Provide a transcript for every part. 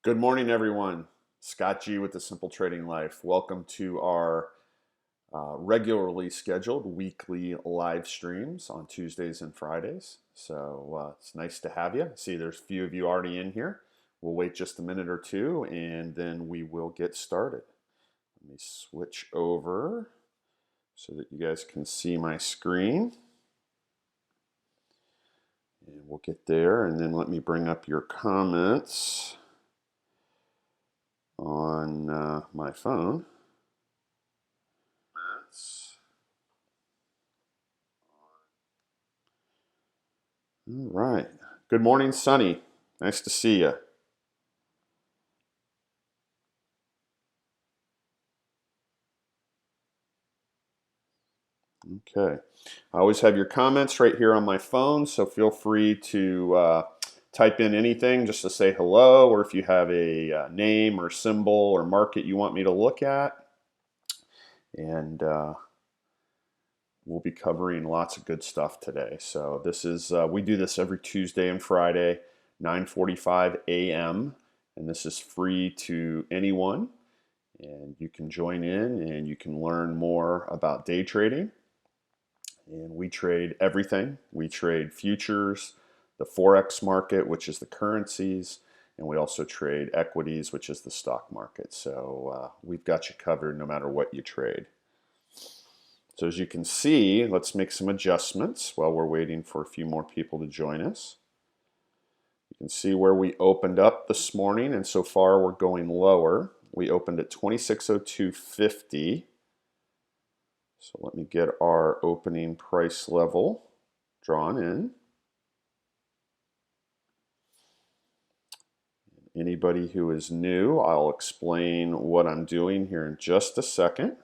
Good morning, everyone. Scott G with the Simple Trading Life. Welcome to our regularly scheduled weekly live streams on Tuesdays and Fridays. So it's nice to have you. See, there's a few of you already in here. We'll wait just a minute or two and then we will get started. Let me switch over so that you guys can see my screen. And we'll get there, and then let me bring up your comments on my phone. All right. Good morning, Sunny. Nice to see you. Okay. I always have your comments right here on my phone, so feel free to type in anything just to say hello, or if you have a name or symbol or market you want me to look at. And we'll be covering lots of good stuff today. So this is we do this every Tuesday and Friday, 9:45 a.m. and this is free to anyone. And you can join in and you can learn more about day trading. And we trade everything. We trade futures, the Forex market, which is the currencies, and we also trade equities, which is the stock market. So we've got you covered no matter what you trade. So as you can see, let's make some adjustments while we're waiting for a few more people to join us. You can see where we opened up this morning, and so far we're going lower. We opened at 2602.50. So let me get our opening price level drawn in. Anybody who is new, I'll explain what I'm doing here in just a second.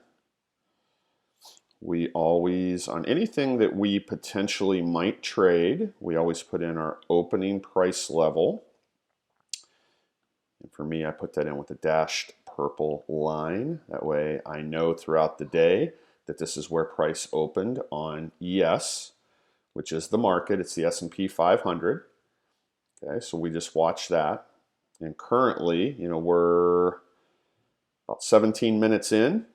We always, on anything that we potentially might trade, we always put in our opening price level. And for me, I put that in with a dashed purple line. That way I know throughout the day that this is where price opened on ES, which is the market. It's the S&P 500. Okay, so we just watch that. And currently, we're about 17 minutes in.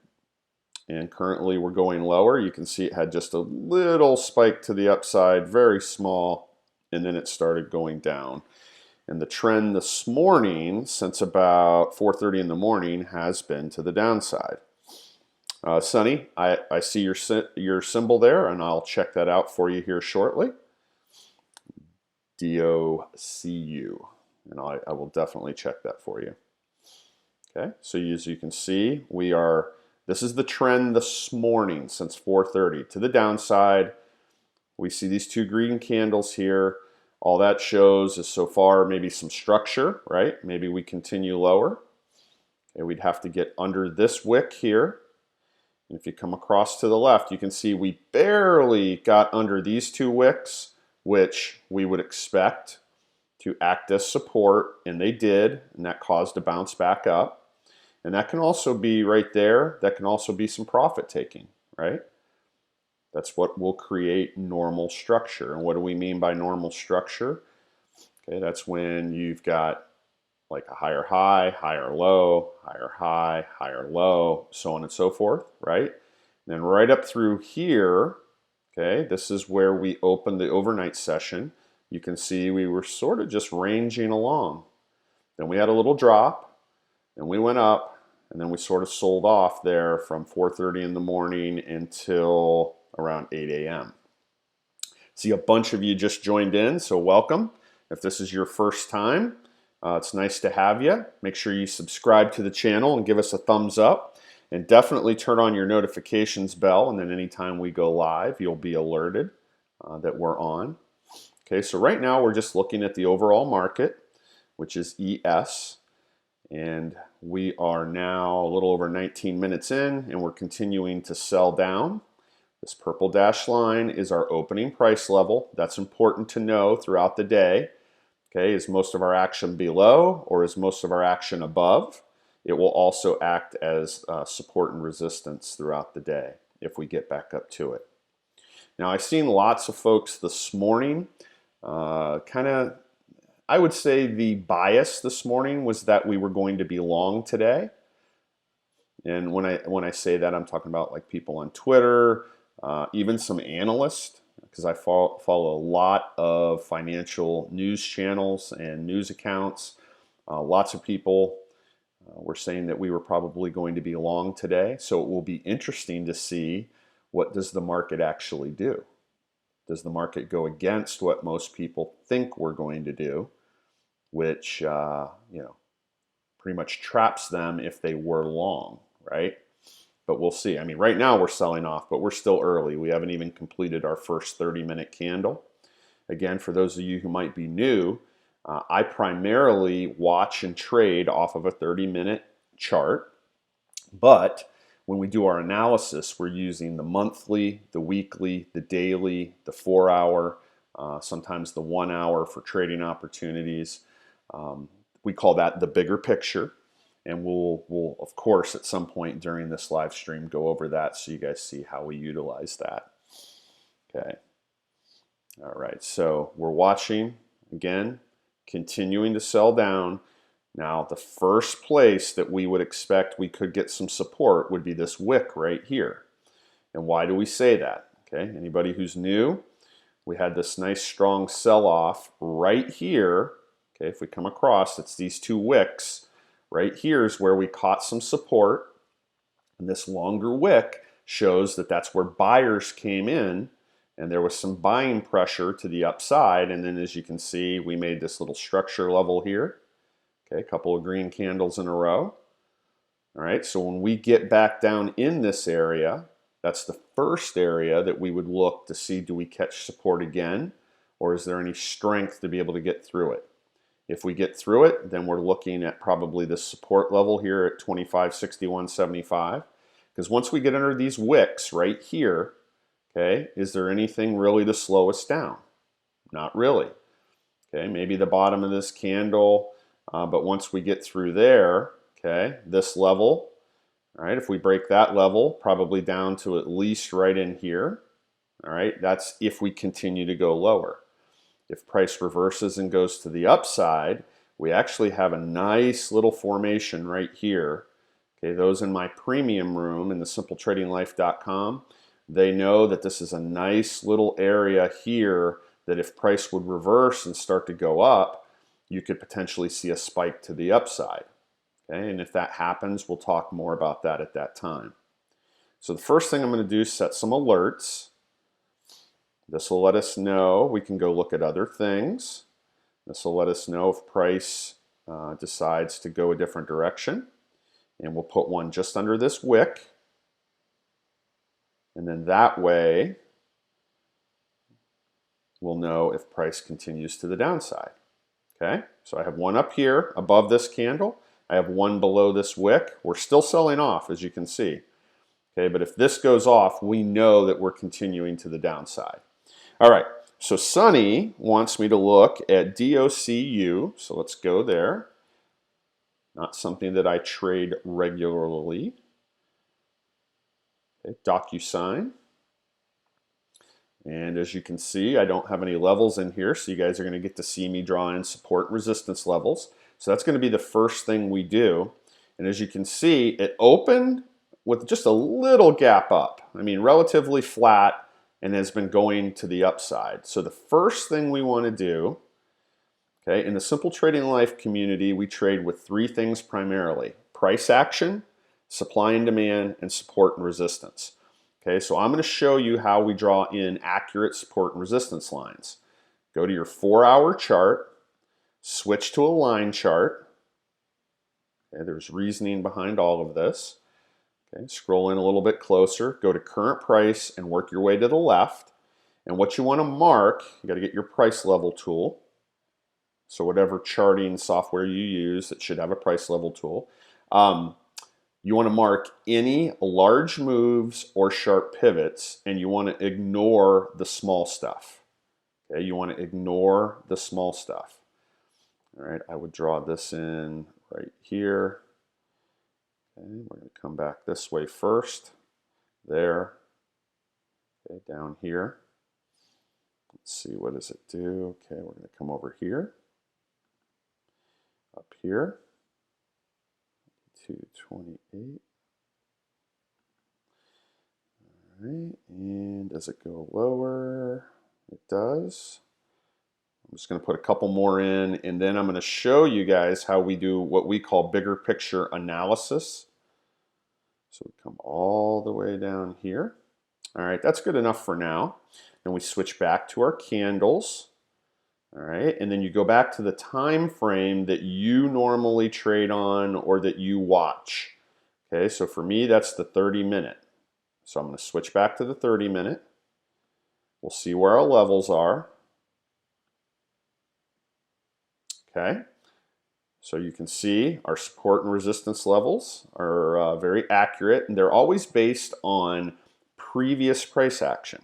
And currently we're going lower. You can see it had just a little spike to the upside, very small, and then it started going down. And the trend this morning, since about 4:30 in the morning, has been to the downside. Sunny, I see your symbol there, and I'll check that out for you here shortly. DOCU, and I will definitely check that for you. Okay, so as you can see, this is the trend this morning since 4:30 to the downside. We see these two green candles here. All that shows is so far maybe some structure, right? Maybe we continue lower. Okay, we'd have to get under this wick here. And if you come across to the left, you can see we barely got under these two wicks, which we would expect to act as support, and they did, and that caused a bounce back up. And that can also be right there, that can also be some profit taking, right? That's what will create normal structure. And what do we mean by normal structure? Okay, that's when you've got like a higher high, higher low, higher high, higher low, so on and so forth, right? And then right up through here, okay, this is where we opened the overnight session. You can see we were sort of just ranging along. Then we had a little drop, and we went up, and then we sort of sold off there from 4:30 in the morning until around 8 a.m. See a bunch of you just joined in, so welcome. If this is your first time, it's nice to have you. Make sure you subscribe to the channel and give us a thumbs up. And definitely turn on your notifications bell, and then anytime we go live, you'll be alerted that we're on. Okay, so right now we're just looking at the overall market, which is ES. And we are now a little over 19 minutes in, and we're continuing to sell down. This purple dashed line is our opening price level. That's important to know throughout the day. Okay, is most of our action below or is most of our action above? It will also act as support and resistance throughout the day if we get back up to it. Now, I've seen lots of folks this morning kind of I would say the bias this morning was that we were going to be long today. And when I say that, I'm talking about like people on Twitter, even some analysts, because I follow a lot of financial news channels and news accounts. Lots of people were saying that we were probably going to be long today. So it will be interesting to see, what does the market actually do? Does the market go against what most people think we're going to do, which pretty much traps them if they were long, right? But we'll see. I mean, right now we're selling off, but we're still early. We haven't even completed our first 30-minute candle. Again, for those of you who might be new, I primarily watch and trade off of a 30-minute chart, but when we do our analysis, we're using the monthly, the weekly, the daily, the 4-hour, sometimes the 1 hour for trading opportunities. We call that the bigger picture. And we'll of course at some point during this live stream go over that so you guys see how we utilize that. Okay. All right, so we're watching again, continuing to sell down. Now the first place that we would expect we could get some support would be this wick right here. And why do we say that? Okay, anybody who's new, we had this nice strong sell-off right here. Okay, if we come across, it's these two wicks. Right here is where we caught some support, and this longer wick shows that that's where buyers came in, and there was some buying pressure to the upside. And then as you can see, we made this little structure level here. Okay, a couple of green candles in a row. All right, so when we get back down in this area, that's the first area that we would look to see, do we catch support again, or is there any strength to be able to get through it? If we get through it, then we're looking at probably the support level here at 25.6175. Because once we get under these wicks right here, okay, is there anything really to slow us down? Not really. Okay, maybe the bottom of this candle, but once we get through there, okay, this level, all right, if we break that level, probably down to at least right in here, all right, that's if we continue to go lower. If price reverses and goes to the upside, we actually have a nice little formation right here. Okay, those in my premium room in the simpletradinglife.com, they know that this is a nice little area here that if price would reverse and start to go up, you could potentially see a spike to the upside. Okay, and if that happens, we'll talk more about that at that time. So the first thing I'm going to do is set some alerts. This will let us know. We can go look at other things. This will let us know if price decides to go a different direction. And we'll put one just under this wick. And then that way, we'll know if price continues to the downside. Okay, so I have one up here above this candle. I have one below this wick. We're still selling off, as you can see. Okay, but if this goes off, we know that we're continuing to the downside. All right, so Sunny wants me to look at DOCU, so let's go there. Not something that I trade regularly. Okay, DocuSign. And as you can see, I don't have any levels in here, so you guys are going to get to see me draw in support and resistance levels. So that's going to be the first thing we do. And as you can see, it opened with just a little gap up. I mean, relatively flat, and has been going to the upside. So the first thing we want to do, okay, in the Simple Trading Life community, we trade with three things primarily: price action, supply and demand, and support and resistance. Okay, so I'm going to show you how we draw in accurate support and resistance lines. Go to your 4-hour chart, switch to a line chart. Okay, there's reasoning behind all of this. Okay, scroll in a little bit closer, go to current price and work your way to the left. And what you want to mark, you got to get your price level tool. So whatever charting software you use, it should have a price level tool. You want to mark any large moves or sharp pivots, and you want to ignore the small stuff. Okay, you want to ignore the small stuff. All right, I would draw this in right here. Okay, we're going to come back this way first. There. Okay, down here. Let's see, what does it do? Okay, we're going to come over here. up here, 228. All right, and does it go lower? It does. I'm just going to put a couple more in, and then I'm going to show you guys how we do what we call bigger picture analysis. So we come all the way down here. All right, that's good enough for now. Then we switch back to our candles. All right, and then you go back to the time frame that you normally trade on or that you watch. Okay, so for me, that's the 30-minute. So I'm going to switch back to the 30-minute. We'll see where our levels are. Okay, so you can see our support and resistance levels are very accurate, and they're always based on previous price action.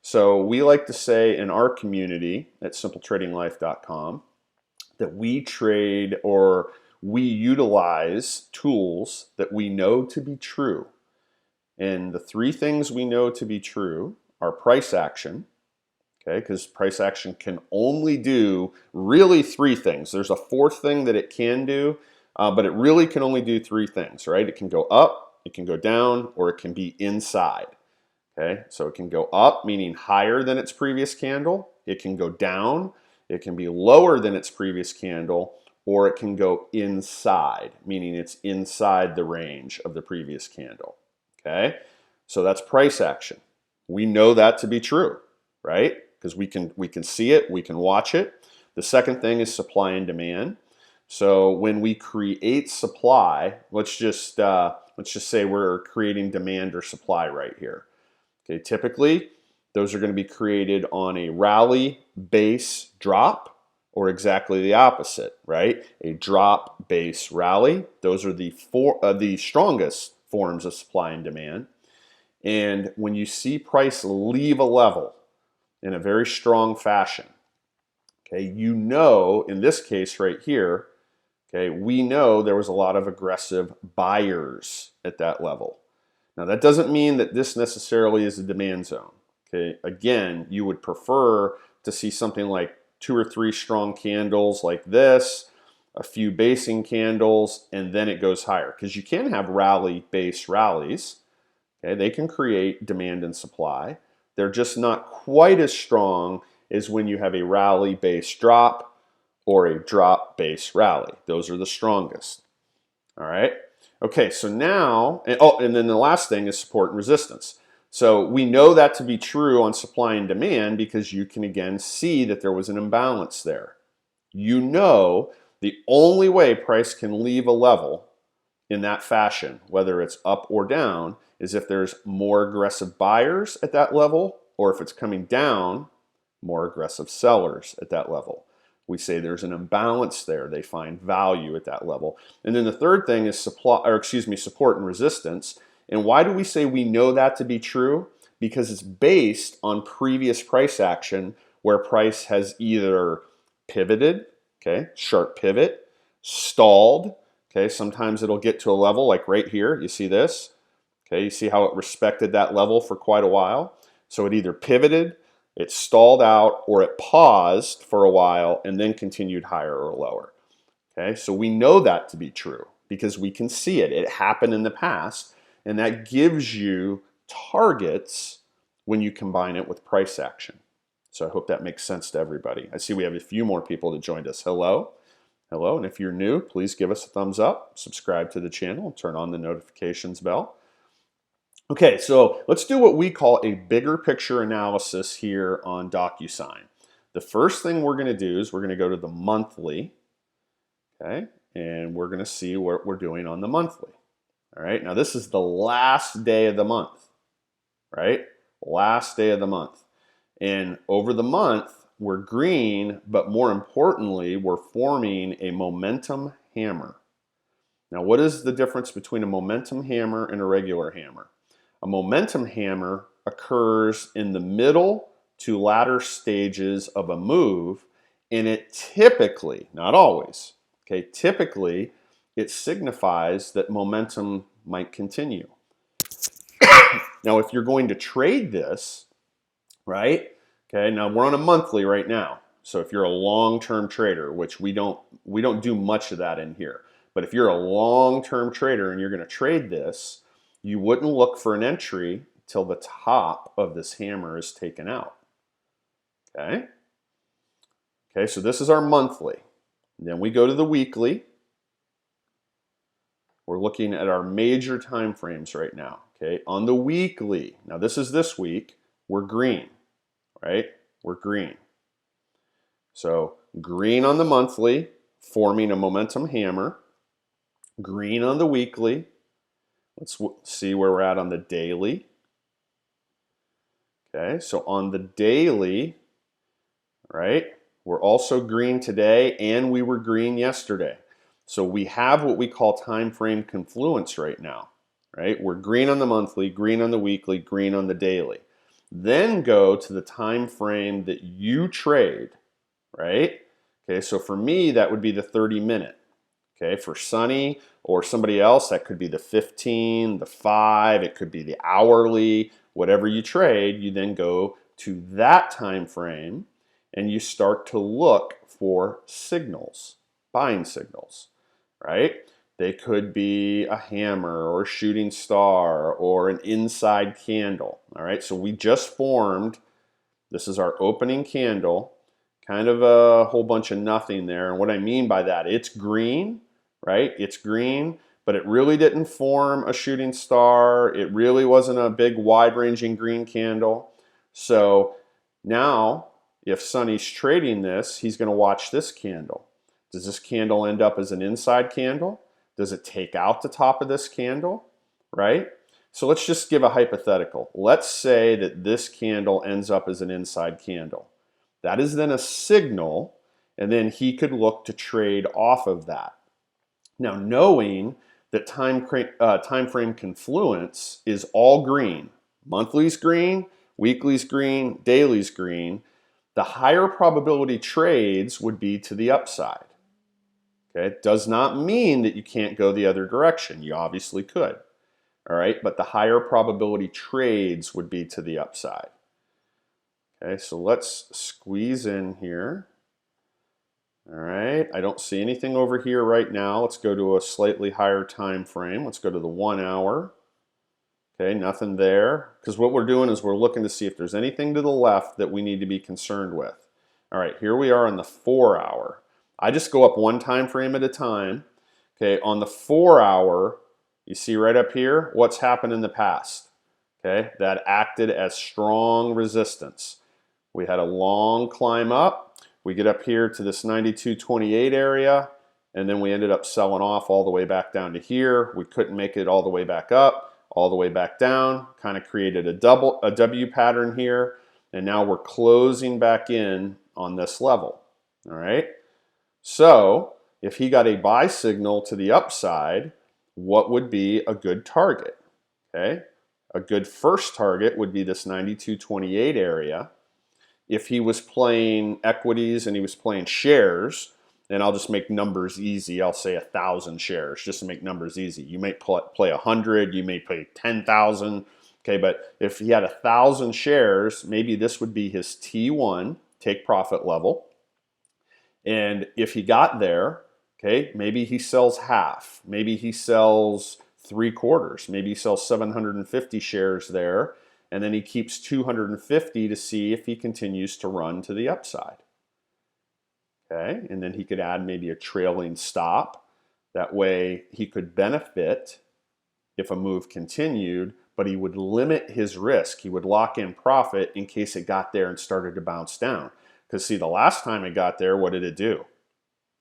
So we like to say in our community at simpletradinglife.com that we trade or we utilize tools that we know to be true. And the three things we know to be true are price action, okay, because price action can only do really three things. There's a fourth thing that it can do, but it really can only do three things, right? It can go up, it can go down, or it can be inside. Okay, so it can go up, meaning higher than its previous candle. It can go down, it can be lower than its previous candle, or it can go inside, meaning it's inside the range of the previous candle. Okay, so that's price action. We know that to be true, right? Because we can see it, we can watch it. The second thing is supply and demand. So when we create supply, let's just say we're creating demand or supply right here. Okay, typically, those are going to be created on a rally base drop or exactly the opposite, right? A drop base rally. Those are the strongest forms of supply and demand. And when you see price leave a level in a very strong fashion, okay, you know, in this case right here, okay, we know there was a lot of aggressive buyers at that level. Now, that doesn't mean that this necessarily is a demand zone. Okay, again, you would prefer to see something like 2 or 3 strong candles like this, a few basing candles, and then it goes higher. Because you can have rally-based rallies. Okay, they can create demand and supply. They're just not quite as strong as when you have a rally-based drop or a drop-based rally. Those are the strongest. All right. Okay, so now, and then the last thing is support and resistance. So we know that to be true on supply and demand because you can again see that there was an imbalance there. You know the only way price can leave a level in that fashion, whether it's up or down, is if there's more aggressive buyers at that level, or if it's coming down, more aggressive sellers at that level. We say there's an imbalance there. They find value at that level. And then the third thing is support and resistance. And why do we say we know that to be true? Because it's based on previous price action where price has either pivoted, okay, sharp pivot, stalled, okay, sometimes it'll get to a level like right here, you see this, okay, you see how it respected that level for quite a while. So it either pivoted, it stalled out, or it paused for a while and then continued higher or lower. Okay, so we know that to be true because we can see it. It happened in the past, and that gives you targets when you combine it with price action. So I hope that makes sense to everybody. I see we have a few more people that joined us. Hello. Hello, and if you're new, please give us a thumbs up, subscribe to the channel, and turn on the notifications bell. Okay, so let's do what we call a bigger picture analysis here on DocuSign. The first thing we're going to do is we're going to go to the monthly, okay, and we're going to see what we're doing on the monthly. All right, now this is the last day of the month, right? Last day of the month. And over the month, we're green, but more importantly, we're forming a momentum hammer. Now, what is the difference between a momentum hammer and a regular hammer? A momentum hammer occurs in the middle to latter stages of a move, and it typically, not always, okay, typically it signifies that momentum might continue. Now, if you're going to trade this, right, okay, now we're on a monthly right now, So if you're a long-term trader, which we don't do much of that in here, but if you're a long-term trader and you're going to trade this, you wouldn't look for an entry till the top of this hammer is taken out. Okay? Okay, so this is our monthly. Then we go to the weekly. We're looking at our major time frames right now. Okay, on the weekly, now this is this week, we're green, right? We're green. So green on the monthly, forming a momentum hammer. Green on the weekly. Let's see where we're at on the daily. Okay, so on the daily, right, we're also green today and we were green yesterday. So we have what we call time frame confluence right now, right? We're green on the monthly, green on the weekly, green on the daily. Then go to the time frame that you trade, right? Okay, so for me, that would be the 30-minute. Okay, for Sunny or somebody else, that could be the 15, the 5, it could be the hourly, whatever you trade, you then go to that time frame and you start to look for signals, buying signals, right? They could be a hammer or a shooting star or an inside candle, all right? So we just formed, this is our opening candle, kind of a whole bunch of nothing there. And what I mean by that, it's green, right? It's green, but it really didn't form a shooting star. It really wasn't a big wide-ranging green candle. So now, if Sonny's trading this, he's going to watch this candle. Does this candle end up as an inside candle? Does it take out the top of this candle, right? So let's just give a hypothetical. Let's say that this candle ends up as an inside candle. That is then a signal, and then he could look to trade off of that. Now, knowing that time frame confluence is all green, monthly's green, weekly's green, daily's green, the higher probability trades would be to the upside. Okay, it does not mean that you can't go the other direction. You obviously could. All right, but the higher probability trades would be to the upside. Okay, so let's squeeze in here. All right, I don't see anything over here right now. Let's go to a slightly higher time frame. Let's go to the 1 hour. Okay, nothing there. Because what we're doing is we're looking to see if there's anything to the left that we need to be concerned with. All right, here we are on the 4 hour. I just go up one time frame at a time. Okay, on the 4 hour, you see right up here, what's happened in the past? Okay, that acted as strong resistance. We had a long climb up. We get up here to this 92.28 area, and then we ended up selling off all the way back down to here. We couldn't make it all the way back up, all the way back down, kind of created a W pattern here, and now we're closing back in on this level, all right? So if he got a buy signal to the upside, what would be a good target? Okay, a good first target would be this 92.28 area. If he was playing equities and he was playing shares, and I'll just make numbers easy, I'll say 1,000 shares just to make numbers easy. You may play 100, you may play 10,000, okay, but if he had 1,000 shares, maybe this would be his T1, take profit level. And if he got there, okay, maybe he sells half, maybe he sells 3/4, maybe he sells 750 shares there, and then he keeps 250 to see if he continues to run to the upside. Okay, and then he could add maybe a trailing stop. That way he could benefit if a move continued, but he would limit his risk. He would lock in profit in case it got there and started to bounce down. Because see, the last time it got there, what did it do?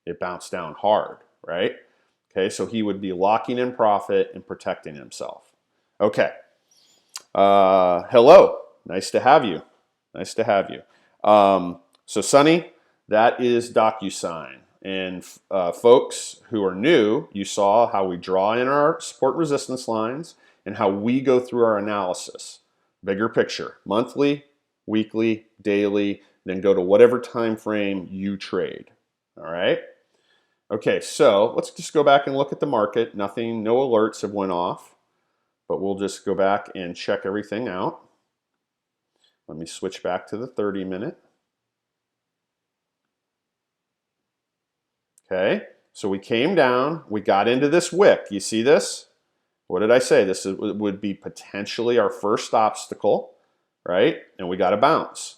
It bounced down hard, right? Okay, so he would be locking in profit and protecting himself. Okay. Hello, nice to have you. Nice to have you. So Sonny, that is DocuSign. And folks who are new, you saw how we draw in our support resistance lines and how we go through our analysis. Bigger picture, monthly, weekly, daily, then go to whatever time frame you trade. All right? Okay, so let's just go back and look at the market. Nothing, no alerts have went off, but we'll just go back and check everything out. Let me switch back to the 30-minute. Okay, so we came down, we got into this wick. You see this? What did I say? This would be potentially our first obstacle, right? And we got a bounce.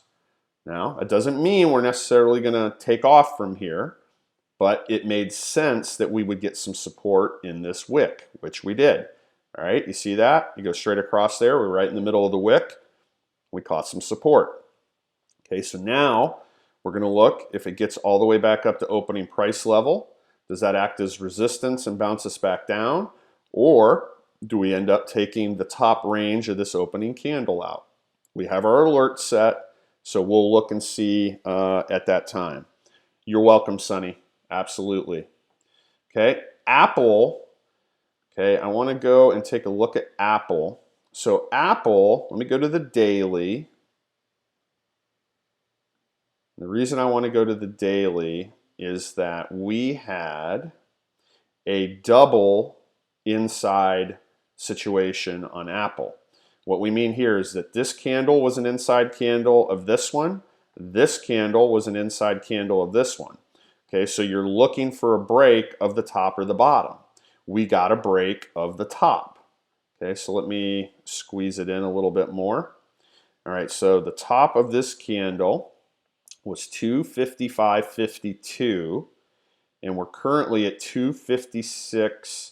Now, it doesn't mean we're necessarily going to take off from here, but it made sense that we would get some support in this wick, which we did. All right, you see that? You go straight across there. We're right in the middle of the wick. We caught some support. Okay, so now we're going to look if it gets all the way back up to opening price level. Does that act as resistance and bounce us back down? Or do we end up taking the top range of this opening candle out? We have our alert set, so we'll look and see at that time. You're welcome, Sonny. Absolutely. Okay, Apple. Okay, I want to go and take a look at Apple. So Apple, let me go to the daily. The reason I want to go to the daily is that we had a double inside situation on Apple. What we mean here is that this candle was an inside candle of this one. This candle was an inside candle of this one. Okay, so you're looking for a break of the top or the bottom. We got a break of the top. Okay, so let me squeeze it in a little bit more. All right, so the top of this candle was 255.52, and we're currently at 256.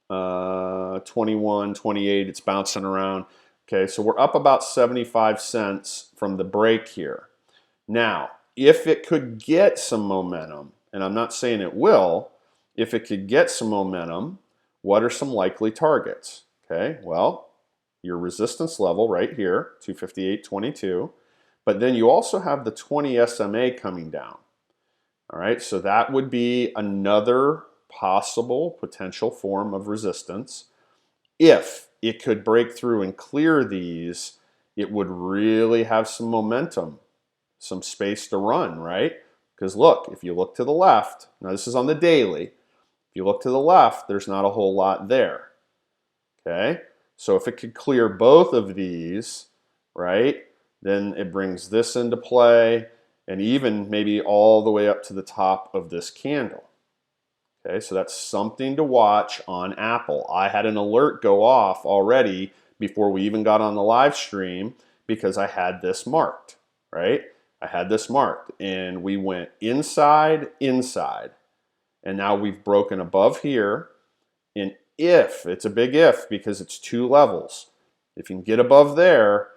21, 28, it's bouncing around. Okay, so we're up about 75 cents from the break here. Now, if it could get some momentum, and I'm not saying it will, if it could get some momentum, what are some likely targets? Okay, well, your resistance level right here, 258.22, but then you also have the 20 SMA coming down. All right, so that would be another possible potential form of resistance. If it could break through and clear these, it would really have some momentum, some space to run, right? Because look, if you look to the left, now this is on the daily, if you look to the left, there's not a whole lot there. Okay, so if it could clear both of these, right, then it brings this into play, and even maybe all the way up to the top of this candle. Okay, so that's something to watch on Apple. I had an alert go off already before we even got on the live stream because I had this marked, right? I had this marked, and we went inside, inside, and now we've broken above here. And if, it's a big if because it's two levels, if you can get above there,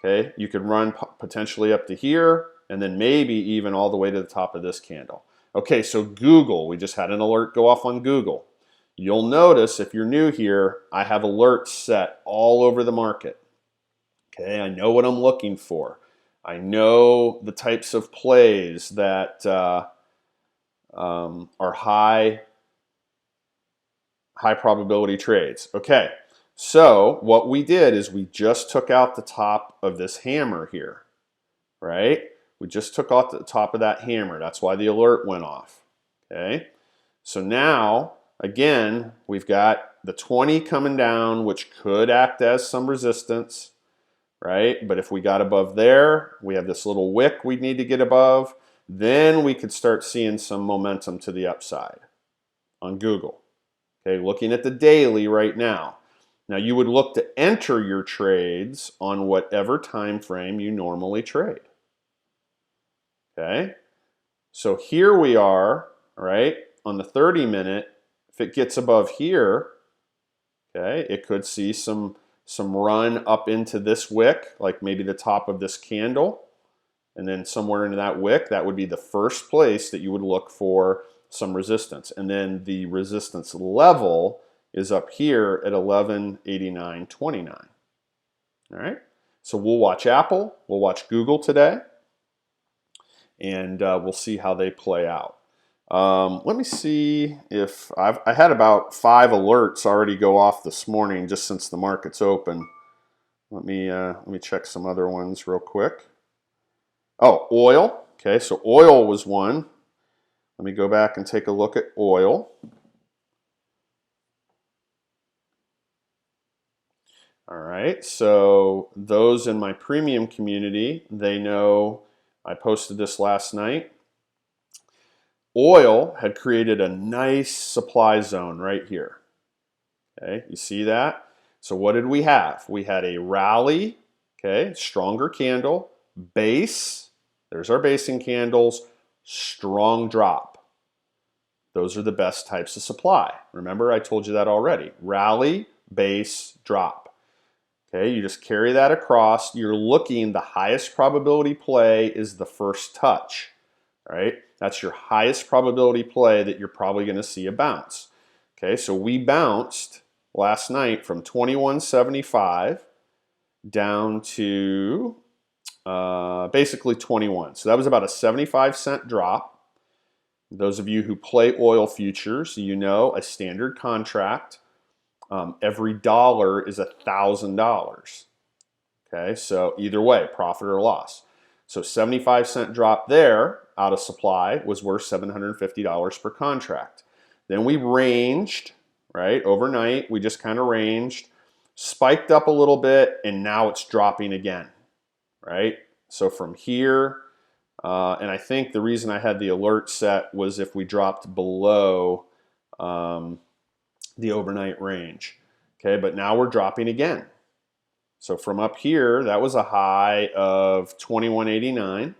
okay, you could run potentially up to here and then maybe even all the way to the top of this candle. Okay, so Google, we just had an alert go off on Google. You'll notice if you're new here, I have alerts set all over the market. Okay, I know what I'm looking for. I know the types of plays that are high probability trades. Okay, so what we did is we just took out the top of this hammer here, right? We just took off the top of that hammer. That's why the alert went off. Okay, so now, again, we've got the 20 coming down, which could act as some resistance, right? But if we got above there, we have this little wick we need to get above, then we could start seeing some momentum to the upside on Google. Okay, looking at the daily right now. Now you would look to enter your trades on whatever time frame you normally trade. Okay, so here we are, right, on the 30-minute. If it gets above here, okay, it could see some run up into this wick, like maybe the top of this candle, and then somewhere into that wick, that would be the first place that you would look for some resistance. And then the resistance level is up here at 1189.29. All right, so we'll watch Apple, we'll watch Google today, and we'll see how they play out. Let me see if I had about 5 alerts already go off this morning just since the market's open. Let me check some other ones real quick. Oh, oil. Okay, so oil was one. Let me go back and take a look at oil. All right, so those in my premium community, they know I posted this last night. Oil had created a nice supply zone right here. Okay, you see that? So what did we have? We had a rally, okay, stronger candle, base, there's our basing candles, strong drop. Those are the best types of supply. Remember, I told you that already. Rally, base, drop. Okay, you just carry that across. You're looking, the highest probability play is the first touch. All right, that's your highest probability play that you're probably going to see a bounce. Okay, so we bounced last night from 21.75 down to basically 21. So that was about a 75-cent drop. Those of you who play oil futures, you know a standard contract, every dollar is $1,000. Okay, so either way, profit or loss. So 75-cent drop there out of supply was worth $750 per contract. Then we ranged, right? Overnight, we just kind of ranged, spiked up a little bit, and now it's dropping again, right? So from here, and I think the reason I had the alert set was if we dropped below the overnight range. Okay, but now we're dropping again. So from up here, that was a high of 21.89,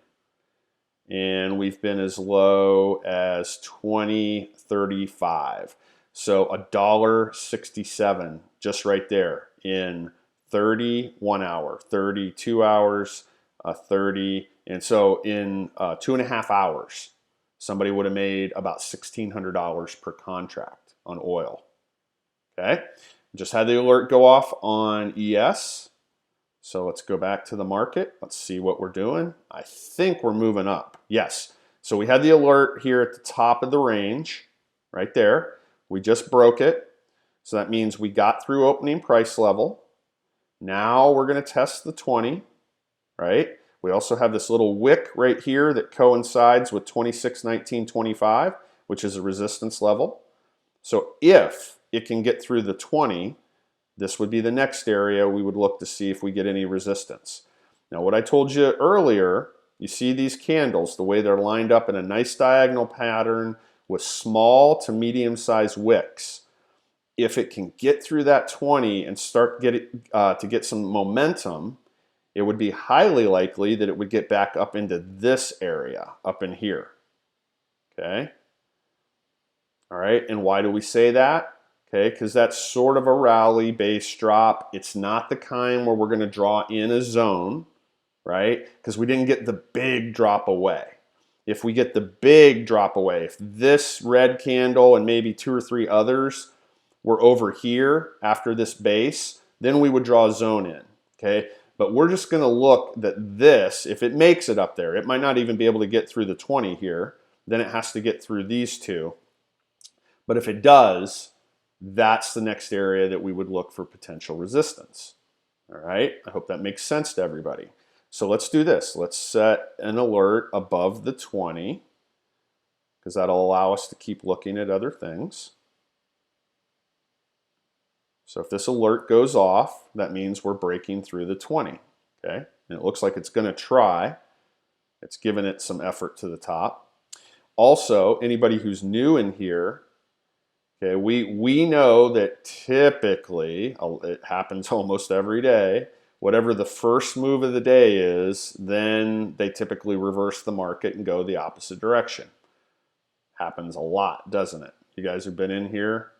and we've been as low as 20.35. So $1.67 just right there in 31 hour, 32 hours, 30, and so in 2.5 hours, somebody would have made about $1,600 per contract on oil. Okay, just had the alert go off on ES. So let's go back to the market. Let's see what we're doing. I think we're moving up. Yes. So we had the alert here at the top of the range, right there. We just broke it. So that means we got through opening price level. Now we're going to test the 20, right? We also have this little wick right here that coincides with 26.1925, which is a resistance level. So if it can get through the 20, this would be the next area we would look to see if we get any resistance. Now, what I told you earlier, you see these candles, the way they're lined up in a nice diagonal pattern with small to medium-sized wicks. If it can get through that 20 and start to get some momentum, it would be highly likely that it would get back up into this area, up in here. Okay? All right, and why do we say that? Okay, because that's sort of a rally base drop. It's not the kind where we're going to draw in a zone, right? Because we didn't get the big drop away. If we get the big drop away, if this red candle and maybe 2 or 3 others were over here after this base, then we would draw a zone in, okay? But we're just going to look that this, if it makes it up there, it might not even be able to get through the 20 here. Then it has to get through these two. But if it does, that's the next area that we would look for potential resistance. All right, I hope that makes sense to everybody. So let's do this. Let's set an alert above the 20 because that'll allow us to keep looking at other things. So if this alert goes off, that means we're breaking through the 20. Okay, and it looks like it's going to try. It's given it some effort to the top. Also, anybody who's new in here, okay, we know that typically, it happens almost every day, whatever the first move of the day is, then they typically reverse the market and go the opposite direction. Happens a lot, doesn't it? You guys have been in here,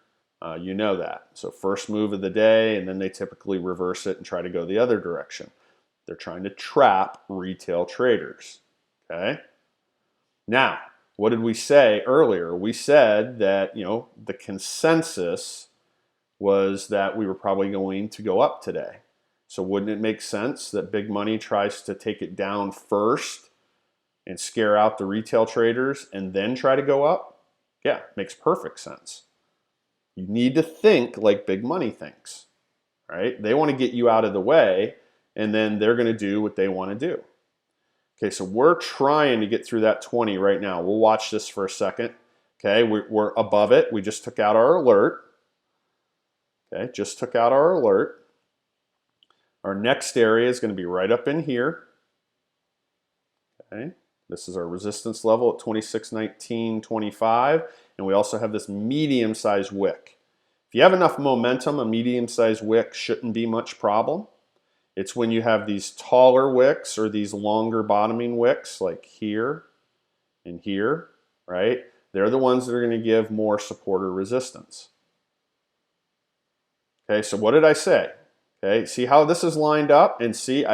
you know that. So first move of the day, and then they typically reverse it and try to go the other direction. They're trying to trap retail traders, okay? Now, what did we say earlier? We said that, you know, the consensus was that we were probably going to go up today. So wouldn't it make sense that big money tries to take it down first and scare out the retail traders and then try to go up? Yeah, makes perfect sense. You need to think like big money thinks, right? They want to get you out of the way, and then they're going to do what they want to do. Okay, so we're trying to get through that 20 right now. We'll watch this for a second. Okay, we're above it. We just took out our alert. Okay, just took out our alert. Our next area is going to be right up in here. Okay, This is our resistance level at 26.19.25, and we also have this medium-sized wick. If you have enough momentum, a medium-sized wick shouldn't be much problem. It's when you have these taller wicks or these longer bottoming wicks like here and here, right? They're the ones that are going to give more support or resistance. Okay, so what did I say? Okay, see how this is lined up? And see,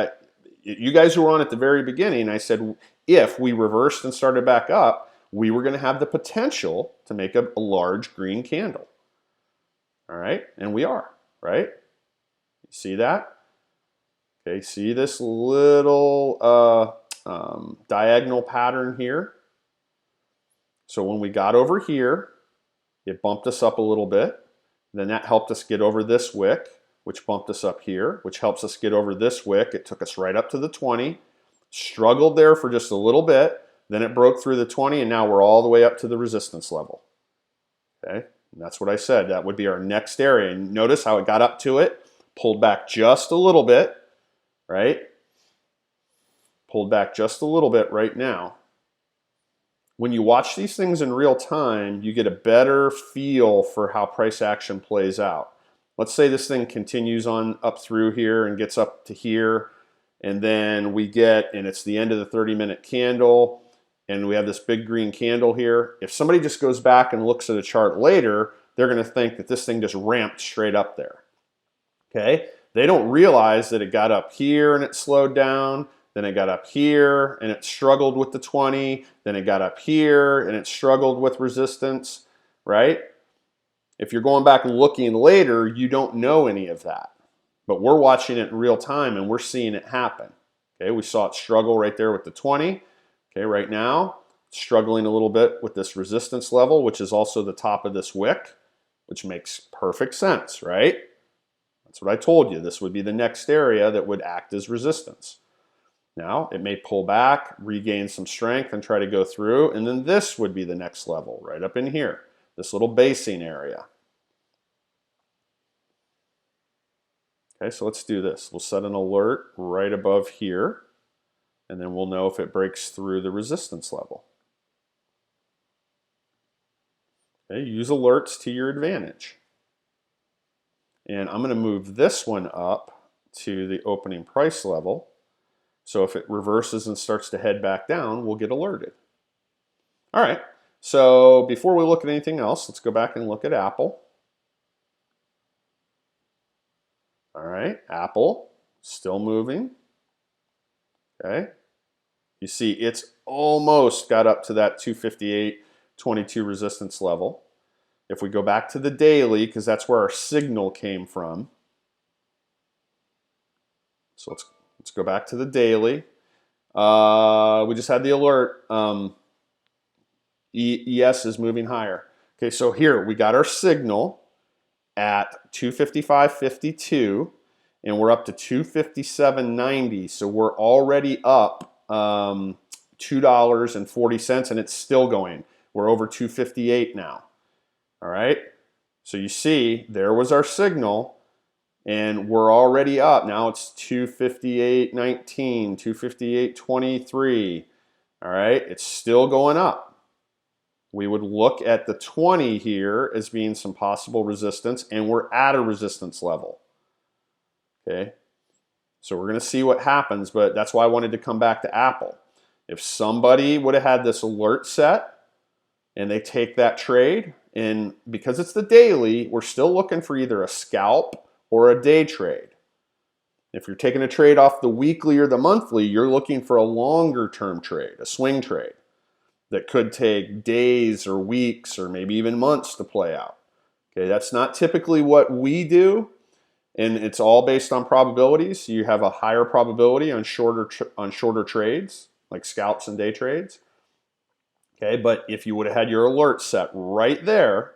you guys who were on at the very beginning, I said if we reversed and started back up, we were going to have the potential to make a large green candle. All right, and we are, right? You see that? Okay, see this little diagonal pattern here? So when we got over here, it bumped us up a little bit. Then that helped us get over this wick, which bumped us up here, which helps us get over this wick. It took us right up to the 20, struggled there for just a little bit, then it broke through the 20, and now we're all the way up to the resistance level. Okay, and that's what I said. That would be our next area. And notice how it got up to it, pulled back just a little bit, right? Pulled back just a little bit right now. When you watch these things in real time, you get a better feel for how price action plays out. Let's say this thing continues on up through here and gets up to here, and then we get, and it's the end of the 30-minute candle, and we have this big green candle here. If somebody just goes back and looks at a chart later, they're going to think that this thing just ramped straight up there. Okay? They don't realize that it got up here and it slowed down. Then it got up here and it struggled with the 20. Then it got up here and it struggled with resistance, right? If you're going back and looking later, you don't know any of that. But we're watching it in real time and we're seeing it happen. Okay, we saw it struggle right there with the 20. Okay, right now, struggling a little bit with this resistance level, which is also the top of this wick, which makes perfect sense, right? That's what I told you. This would be the next area that would act as resistance. Now, it may pull back, regain some strength, and try to go through, and then this would be the next level, right up in here, this little basing area. Okay, so let's do this. We'll set an alert right above here, and then we'll know if it breaks through the resistance level. Okay, use alerts to your advantage. And I'm going to move this one up to the opening price level. So if it reverses and starts to head back down, we'll get alerted. All right, so before we look at anything else, let's go back and look at Apple. All right, Apple, still moving. Okay, you see it's almost got up to that 258.22 resistance level. If we go back to the daily, because that's where our signal came from. So let's go back to the daily. We just had the alert. ES is moving higher. Okay, so here we got our signal at 255.52, and we're up to 257.90. So we're already up $2.40, and it's still going. We're over 258 now. All right. So you see, there was our signal. And we're already up. Now it's 258.19, 258.23. All right, it's still going up. We would look at the 20 here as being some possible resistance, and we're at a resistance level. Okay, so we're going to see what happens, but that's why I wanted to come back to Apple. If somebody would have had this alert set and they take that trade, and because it's the daily, we're still looking for either a scalp or a day trade. If you're taking a trade off the weekly or the monthly, you're looking for a longer term trade, a swing trade that could take days or weeks or maybe even months to play out. Okay, that's not typically what we do, and it's all based on probabilities. You have a higher probability on shorter trades, like scalps and day trades. Okay, but if you would have had your alert set right there,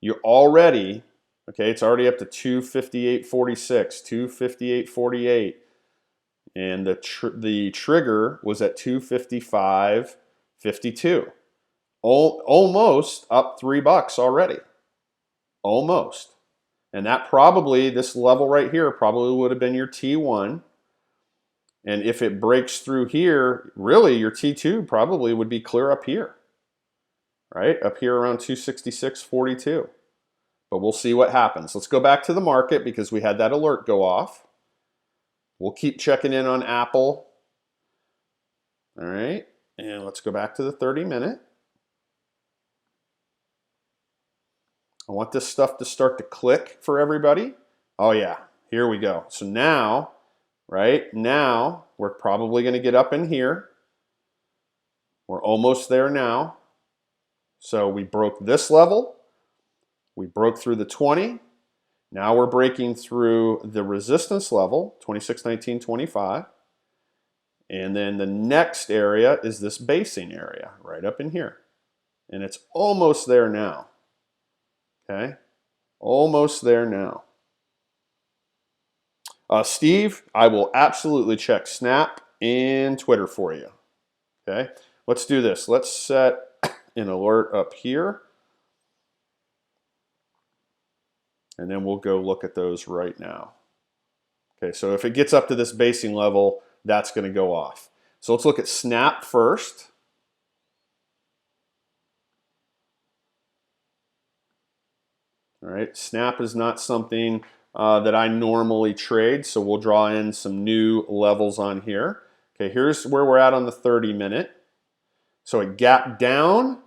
you're already, okay, it's already up to 258.46, 258.48, and the trigger was at 255.52. Almost up $3 already. Almost. And that probably, this level right here, probably would have been your T1. And if it breaks through here, really your T2 probably would be clear up here, right? Up here around 266.42. But we'll see what happens. Let's go back to the market because we had that alert go off. We'll keep checking in on Apple. All right, and let's go back to the 30-minute. I want this stuff to start to click for everybody. Oh yeah, here we go. So now, right, now we're probably going to get up in here. We're almost there now. So we broke this level. We broke through the 20. Now we're breaking through the resistance level, 26.1925. And then the next area is this basing area right up in here. And it's almost there now. Okay, almost there now. Steve, I will absolutely check Snap and Twitter for you. Okay, let's do this. Let's set an alert up here. And then we'll go look at those right now. Okay, so if it gets up to this basing level, that's going to go off. So let's look at Snap first. All right, Snap is not something that I normally trade, so we'll draw in some new levels on here. Okay, here's where we're at on the 30-minute. So it gapped down,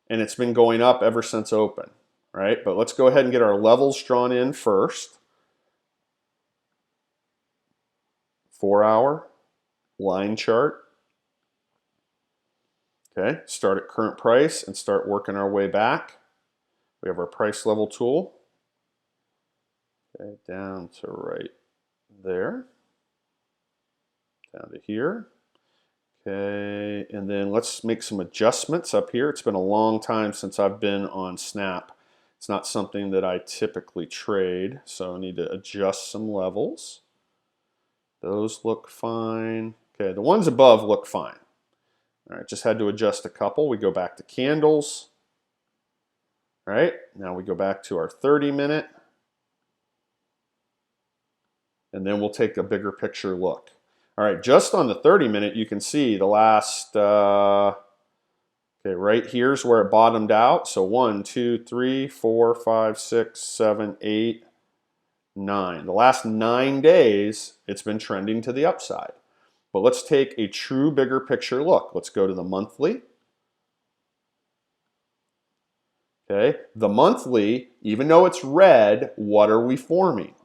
and it's been going up ever since open, right? But let's go ahead and get our levels drawn in first. 4-hour line chart. Okay, start at current price and start working our way back. We have our price level tool. Okay, down to right there. Down to here. Okay, and then let's make some adjustments up here. It's been a long time since I've been on Snap. It's not something that I typically trade, so I need to adjust some levels. Those look fine. Okay, the ones above look fine. All right, just had to adjust a couple. We go back to candles. All right, now we go back to our 30-minute. And then we'll take a bigger picture look. All right, just on the 30-minute, you can see the last, okay, right here's where it bottomed out. So 1, 2, 3, 4, 5, 6, 7, 8, 9. The last 9 days, it's been trending to the upside. But let's take a true bigger picture look. Let's go to the monthly. Okay, the monthly, even though it's red, what are we forming?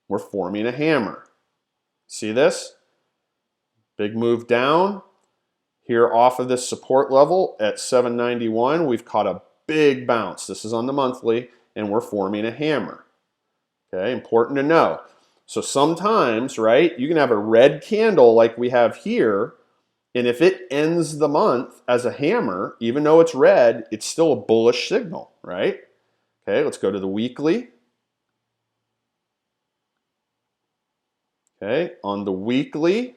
We're forming a hammer. See this? Big move down. Here off of this support level at 791, we've caught a big bounce. This is on the monthly, and we're forming a hammer. Okay, important to know. So sometimes, right, you can have a red candle like we have here, and if it ends the month as a hammer, even though it's red, it's still a bullish signal, right? Okay, let's go to the weekly. Okay, on the weekly,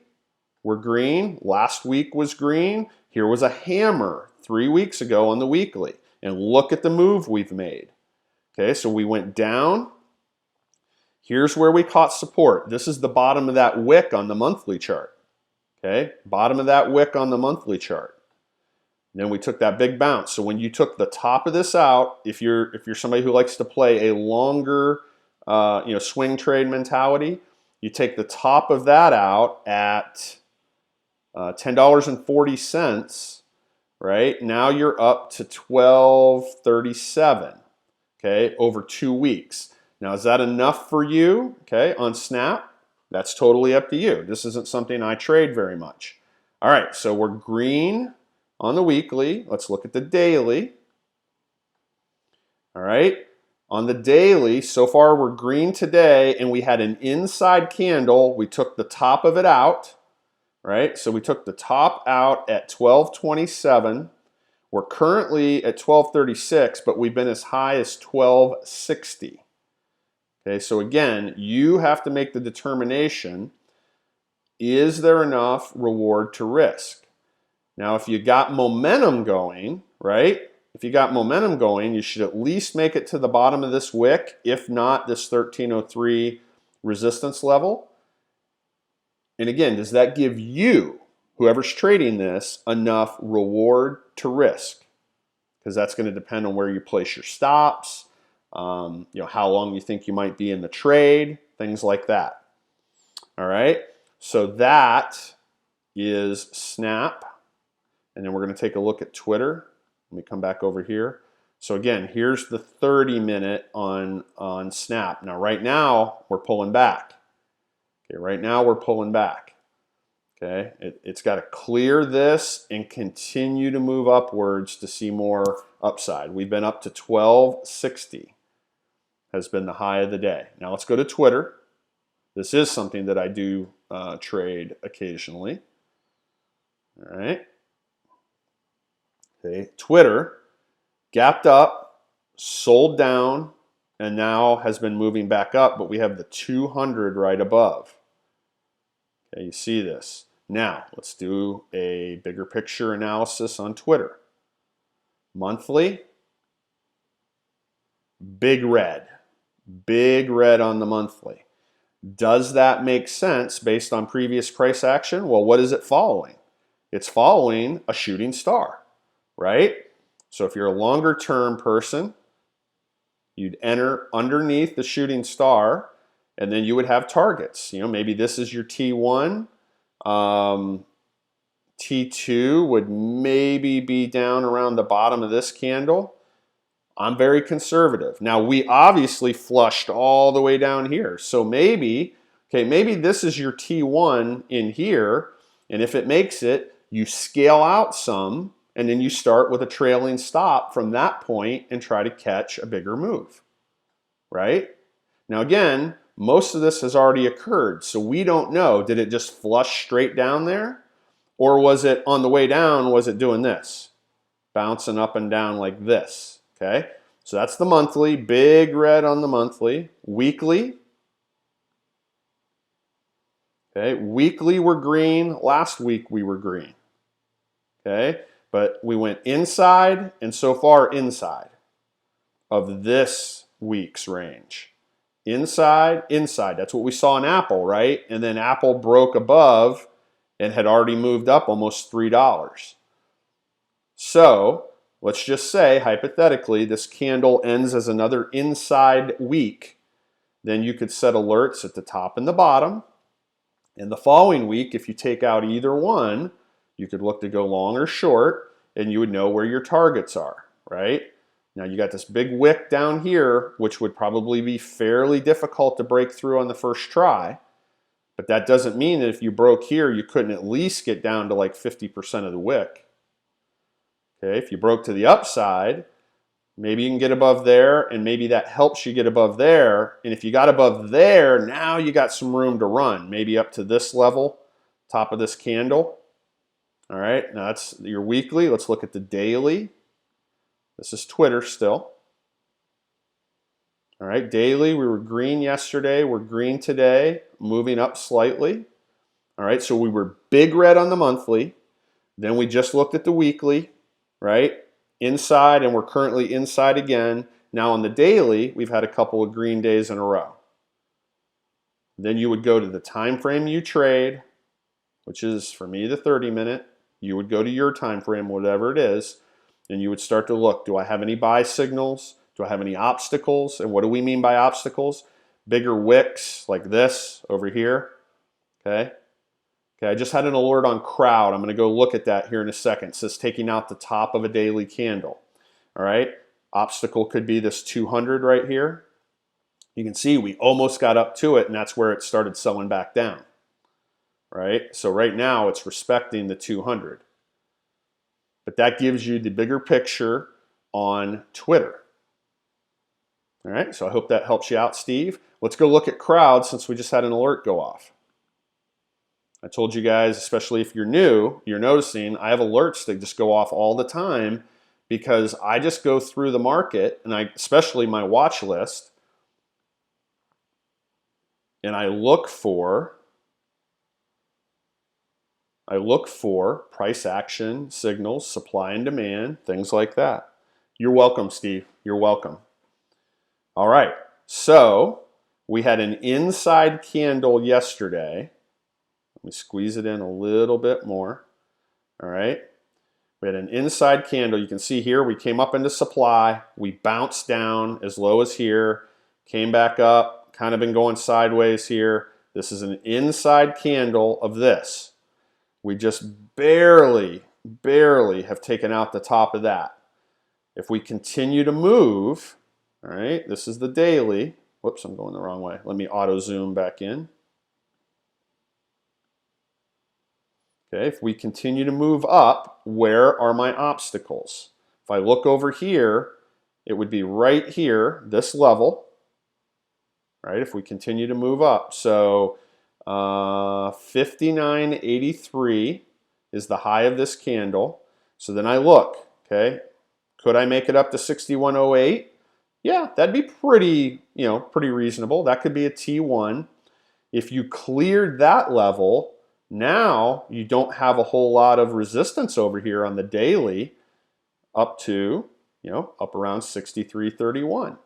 we're green. Last week was green. Here was a hammer 3 weeks ago on the weekly. And look at the move we've made. Okay, so we went down. Here's where we caught support. This is the bottom of that wick on the monthly chart. Okay, bottom of that wick on the monthly chart. And then we took that big bounce. So when you took the top of this out, if you're somebody who likes to play a longer swing trade mentality, you take the top of that out at $10.40, right? Now you're up to $12.37, okay, over 2 weeks. Now, is that enough for you, okay, on Snap? That's totally up to you. This isn't something I trade very much. All right, so we're green on the weekly. Let's look at the daily. All right, on the daily, so far we're green today, and we had an inside candle. We took the top of it out, right? So we took the top out at 12.27. We're currently at 12.36, but we've been as high as 12.60. Okay, so again, you have to make the determination, is there enough reward to risk? Now, if you got momentum going, right? If you got momentum going, you should at least make it to the bottom of this wick, if not this 1303 resistance level. And again, does that give you, whoever's trading this, enough reward to risk? Because that's going to depend on where you place your stops, how long you think you might be in the trade, things like that. All right, so that is Snap. And then we're going to take a look at Twitter. Let me come back over here. So again, here's the 30-minute on Snap. Now, right now, we're pulling back. Okay, right now, we're pulling back. Okay, it's got to clear this and continue to move upwards to see more upside. We've been up to 1260 has been the high of the day. Now let's go to Twitter. This is something that I do trade occasionally. All right. Okay, Twitter gapped up, sold down, and now has been moving back up, but we have the 200 right above. Okay, you see this. Now, let's do a bigger picture analysis on Twitter. Monthly, big red on the monthly. Does that make sense based on previous price action? Well, what is it following? It's following a shooting star, right? So if you're a longer term person, you'd enter underneath the shooting star, and then you would have targets. Maybe this is your T1. T2 would maybe be down around the bottom of this candle. I'm very conservative. Now, we obviously flushed all the way down here. So maybe this is your T1 in here, and if it makes it, you scale out some, and then you start with a trailing stop from that point and try to catch a bigger move, right? Now, again, most of this has already occurred, so we don't know. Did it just flush straight down there? Or was it on the way down, was it doing this? Bouncing up and down like this, okay? So that's the monthly, big red on the monthly. Weekly, okay? Weekly we're green, last week we were green, okay? But we went inside and so far inside of this week's range. Inside, that's what we saw in Apple, right? And then Apple broke above and had already moved up almost $3. So let's just say, hypothetically, this candle ends as another inside week. Then you could set alerts at the top and the bottom. And the following week, if you take out either one, you could look to go long or short, and you would know where your targets are, right? Now you got this big wick down here, which would probably be fairly difficult to break through on the first try. But that doesn't mean that if you broke here, you couldn't at least get down to like 50% of the wick. Okay, if you broke to the upside, maybe you can get above there, and maybe that helps you get above there. And if you got above there, now you got some room to run, maybe up to this level, top of this candle. All right, now that's your weekly. Let's look at the daily. This is Twitter still. All right, daily, we were green yesterday. We're green today, moving up slightly. All right, so we were big red on the monthly. Then we just looked at the weekly, right? Inside, and we're currently inside again. Now on the daily, we've had a couple of green days in a row. Then you would go to the time frame you trade, which is, for me, the 30-minute. You would go to your time frame, whatever it is, and you would start to look, do I have any buy signals? Do I have any obstacles? And what do we mean by obstacles? Bigger wicks like this over here, okay? Okay, I just had an alert on crowd. I'm going to go look at that here in a second. It says taking out the top of a daily candle, all right? Obstacle could be this 200 right here. You can see we almost got up to it, and that's where it started selling back down, right? So right now it's respecting the 200. But that gives you the bigger picture on Twitter. All right, so I hope that helps you out, Steve. Let's go look at crowd since we just had an alert go off. I told you guys, especially if you're new, you're noticing I have alerts that just go off all the time because I just go through the market, and especially my watch list, and I look for price action signals, supply and demand, things like that. You're welcome, Steve. You're welcome. All right, so we had an inside candle yesterday. Let me squeeze it in a little bit more. All right. We had an inside candle. You can see here we came up into supply. We bounced down as low as here, came back up, kind of been going sideways here. This is an inside candle of this. We just barely have taken out the top of that. If we continue to move, all right, this is the daily. Whoops, I'm going the wrong way. Let me auto zoom back in. Okay, if we continue to move up, where are my obstacles? If I look over here, it would be right here, this level, right? If we continue to move up. So 59.83 is the high of this candle. So then I look, okay, could I make it up to 61.08? Yeah, that'd be pretty, pretty reasonable. That could be a T1. If you cleared that level, now you don't have a whole lot of resistance over here on the daily up to, up around 63.31.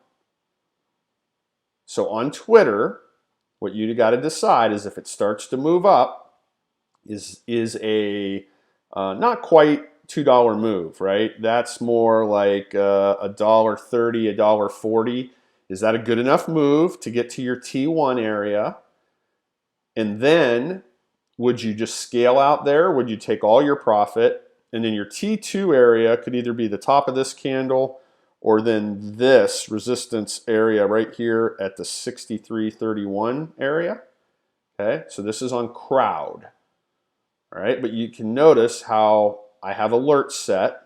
So on Twitter, what you got to decide is if it starts to move up, is a not quite $2 move, right? That's more like $1.30, $1.40. Is that a good enough move to get to your T1 area? And then would you just scale out there? Would you take all your profit? And then your T2 area could either be the top of this candle or then this resistance area right here at the 63.31 area. Okay, so this is on crowd. All right, but you can notice how I have alerts set.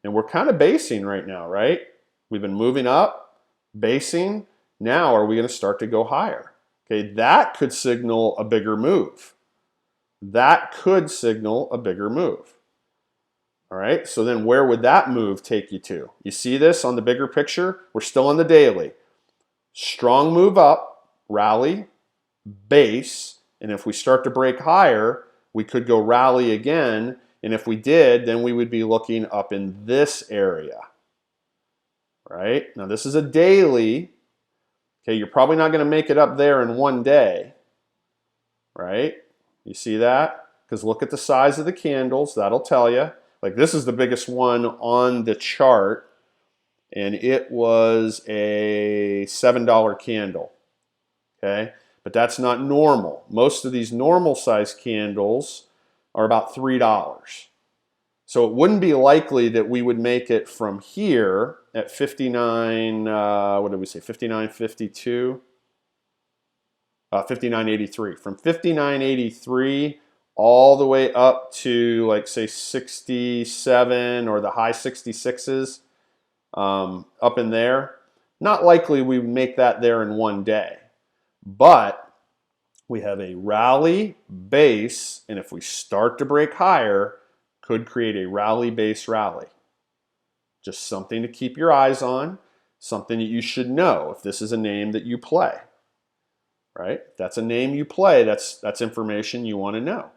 And we're kind of basing right now, right? We've been moving up, basing. Now are we going to start to go higher? Okay, that could signal a bigger move. That could signal a bigger move. All right, so then where would that move take you to? You see this on the bigger picture? We're still on the daily. Strong move up, rally, base, and if we start to break higher, we could go rally again, and if we did, then we would be looking up in this area. Right? Now this is a daily. Okay, you're probably not going to make it up there in one day. Right? You see that? Because look at the size of the candles. That'll tell you. Like this is the biggest one on the chart, and it was a $7 candle. Okay, but that's not normal. Most of these normal size candles are about $3. So it wouldn't be likely that we would make it from here at 59, what did we say, 59.52? 59.83. From 59.83 all the way up to like say 67 or the high 66s up in there. Not likely we would make that there in one day. But we have a rally base, and if we start to break higher, could create a rally base rally. Just something to keep your eyes on, something that you should know if this is a name that you play. Right? If that's a name you play, that's information you want to know.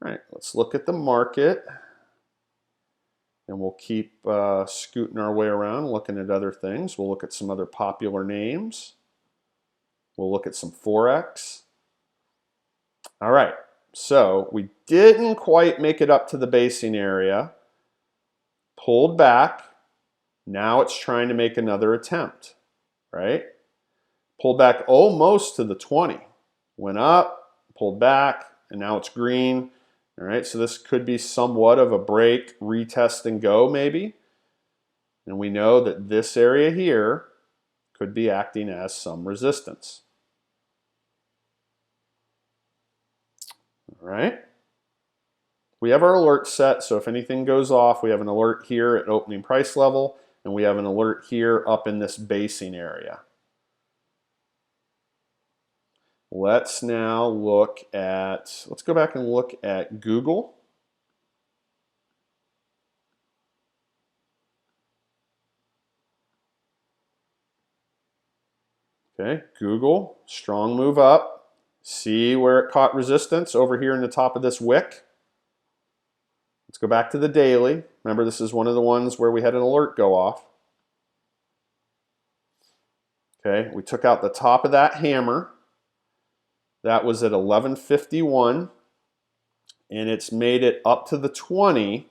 All right, let's look at the market, and we'll keep scooting our way around, looking at other things. We'll look at some other popular names. We'll look at some Forex. All right, so we didn't quite make it up to the basing area. Pulled back. Now it's trying to make another attempt, right? Pulled back almost to the 20. Went up, pulled back, and now it's green. All right, so this could be somewhat of a break, retest, and go maybe. And we know that this area here could be acting as some resistance. All right. We have our alert set, so if anything goes off, we have an alert here at opening price level, and we have an alert here up in this basing area. Let's now look at, let's go back and look at Google. Okay, Google, strong move up. See where it caught resistance over here in the top of this wick. Let's go back to the daily. Remember, this is one of the ones where we had an alert go off. Okay, we took out the top of that hammer. That was at 11.51, and it's made it up to the 20.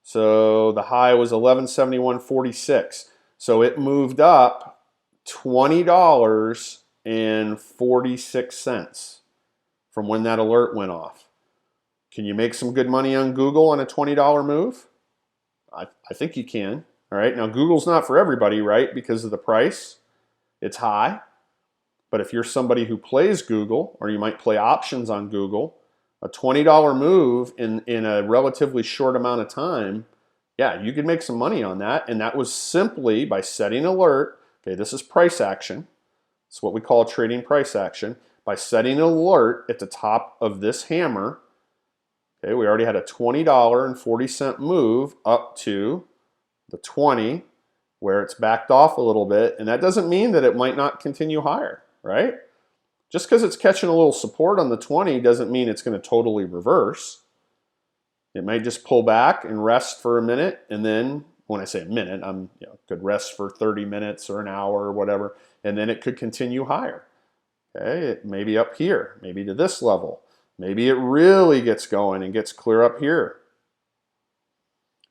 So the high was 1171.46. So it moved up $20.46 from when that alert went off. Can you make some good money on Google on a $20 move? I think you can. All right. Now, Google's not for everybody, right? Because of the price. It's high. But if you're somebody who plays Google, or you might play options on Google, a $20 move in a relatively short amount of time, yeah, you could make some money on that. And that was simply by setting an alert. Okay, this is price action. It's what we call trading price action. By setting an alert at the top of this hammer, okay, we already had a $20.40 move up to the 20, where it's backed off a little bit. And that doesn't mean that it might not continue higher, right? Just because it's catching a little support on the 20 doesn't mean it's going to totally reverse. It might just pull back and rest for a minute, and then when I say a minute, could rest for 30 minutes or an hour or whatever, and then it could continue higher. Okay, it may be up here, maybe to this level. Maybe it really gets going and gets clear up here.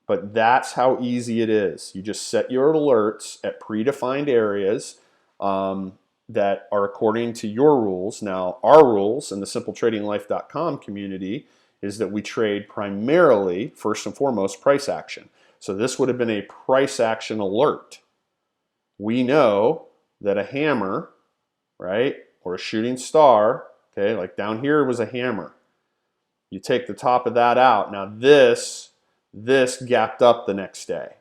But that's how easy it is. You just set your alerts at predefined areas that are according to your rules. Now, our rules in the SimpleTradingLife.com community is that we trade primarily, first and foremost, price action. So this would have been a price action alert. We know that a hammer, right, or a shooting star, okay, like down here was a hammer. You take the top of that out. Now this gapped up the next day.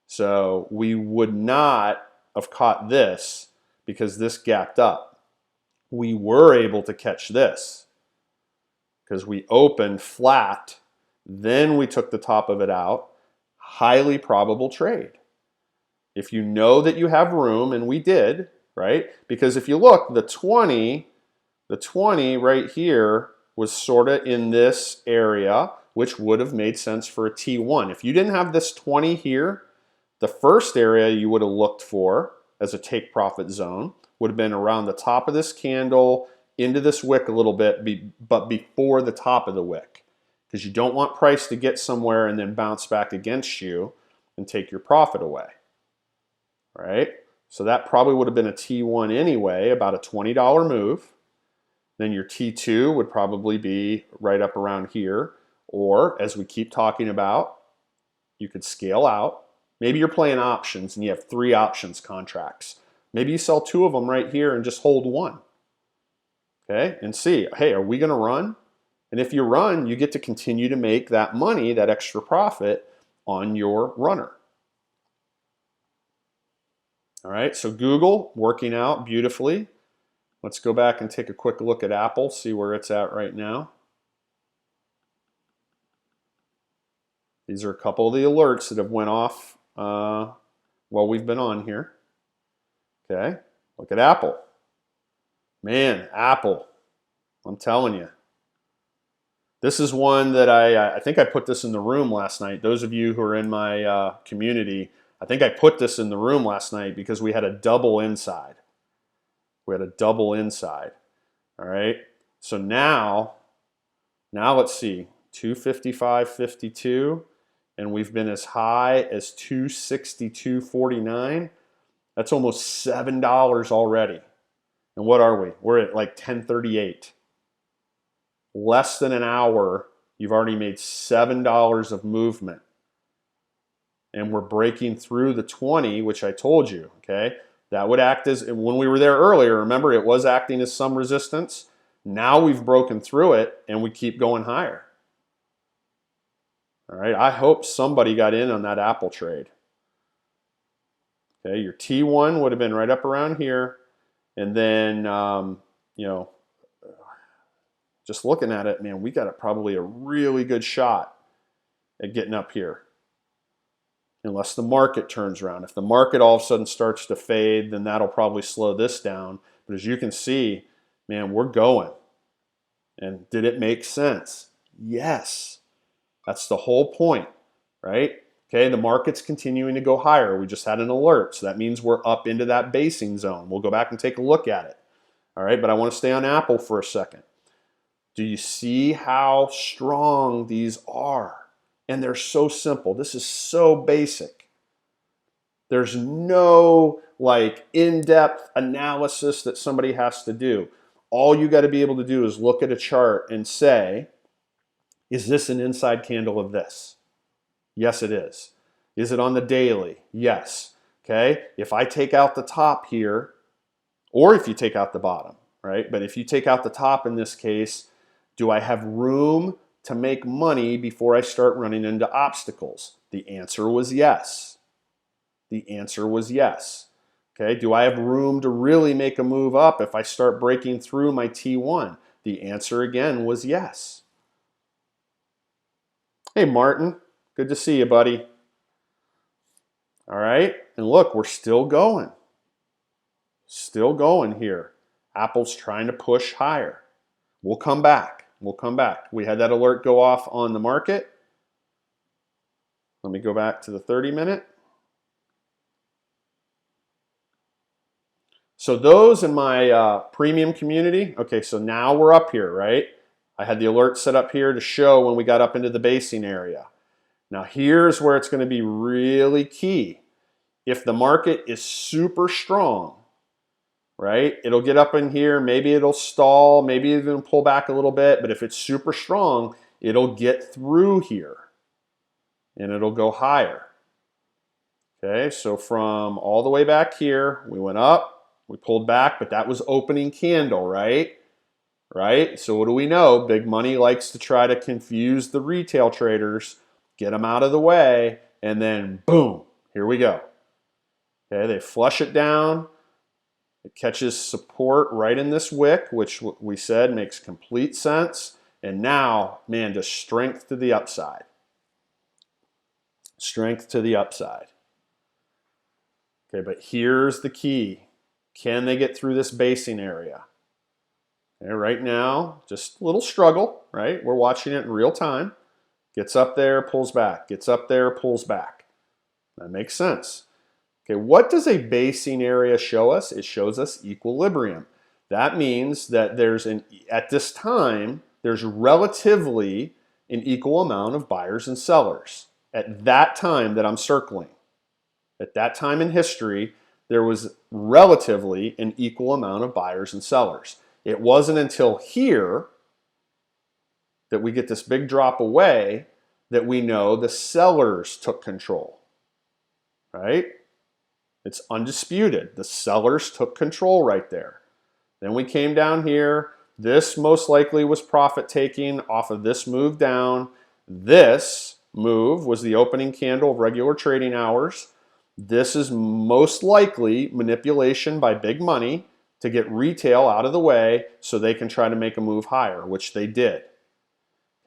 So we would not have caught this because this gapped up. We were able to catch this because we opened flat, then we took the top of it out. Highly probable trade. If you know that you have room, and we did, right? Because if you look, the 20 right here was sort of in this area, which would have made sense for a T1. If you didn't have this 20 here, the first area you would have looked for as a take profit zone would have been around the top of this candle, into this wick a little bit, but before the top of the wick. Because you don't want price to get somewhere and then bounce back against you and take your profit away. Right? So that probably would have been a T1 anyway, about a $20 move. Then your T2 would probably be right up around here. Or, as we keep talking about, you could scale out. Maybe you're playing options and you have 3 options contracts. Maybe you sell 2 of them right here and just hold 1. Okay, and see, hey, are we going to run? And if you run, you get to continue to make that money, that extra profit on your runner. All right, so Google working out beautifully. Let's go back and take a quick look at Apple, see where it's at right now. These are a couple of the alerts that have went off while we've been on here. Okay, look at Apple. Man, Apple, I'm telling you. This is one that I think I put this in the room last night. Those of you who are in my community, I think I put this in the room last night because we had a double inside. We had a double inside. All right. So now let's see, 255.52, and we've been as high as 262.49. That's almost $7 already. And what are we? We're at like 1038. Less than an hour, you've already made $7 of movement. And we're breaking through the 20, which I told you, okay? That would act as, when we were there earlier, remember it was acting as some resistance. Now we've broken through it and we keep going higher. All right, I hope somebody got in on that Apple trade. Okay, your T1 would have been right up around here. And then, just looking at it, man, we got probably a really good shot at getting up here. Unless the market turns around. If the market all of a sudden starts to fade, then that'll probably slow this down. But as you can see, man, we're going. And did it make sense? Yes. That's the whole point, right? Okay, the market's continuing to go higher. We just had an alert, so that means we're up into that basing zone. We'll go back and take a look at it. All right, but I want to stay on Apple for a second. Do you see how strong these are? And they're so simple. This is so basic. There's no like in-depth analysis that somebody has to do. All you got to be able to do is look at a chart and say, is this an inside candle of this? Yes, it is. Is it on the daily? Yes. Okay, if I take out the top here, or if you take out the bottom, right? But if you take out the top in this case, do I have room to make money before I start running into obstacles? The answer was yes. The answer was yes. Okay, do I have room to really make a move up if I start breaking through my T1? The answer again was yes. Hey, Martin, good to see you, buddy. All right, and look, we're still going. Still going here. Apple's trying to push higher. We'll come back. We'll come back. We had that alert go off on the market. Let me go back to the 30-minute. So those in my premium community, okay, so now we're up here, right? I had the alert set up here to show when we got up into the basing area. Now here's where it's going to be really key. If the market is super strong, right, it'll get up in here, maybe it'll stall, maybe even pull back a little bit, but if it's super strong, it'll get through here and it'll go higher. Okay, so from all the way back here, we went up, we pulled back, but that was opening candle, right? Right? So what do we know? Big money likes to try to confuse the retail traders, get them out of the way, and then boom, here we go. Okay, they flush it down. It catches support right in this wick, which we said makes complete sense. And now, man, just strength to the upside. Strength to the upside. Okay, but here's the key. Can they get through this basing area? Okay, right now, just a little struggle, right? We're watching it in real time. Gets up there, pulls back. Gets up there, pulls back. That makes sense. Okay, what does a basing area show us? It shows us equilibrium. That means that at this time, there's relatively an equal amount of buyers and sellers. At that time that I'm circling. At that time in history, there was relatively an equal amount of buyers and sellers. It wasn't until here that we get this big drop away that we know the sellers took control, right? It's undisputed. The sellers took control right there. Then we came down here. This most likely was profit taking off of this move down. This move was the opening candle of regular trading hours. This is most likely manipulation by big money to get retail out of the way so they can try to make a move higher, which they did.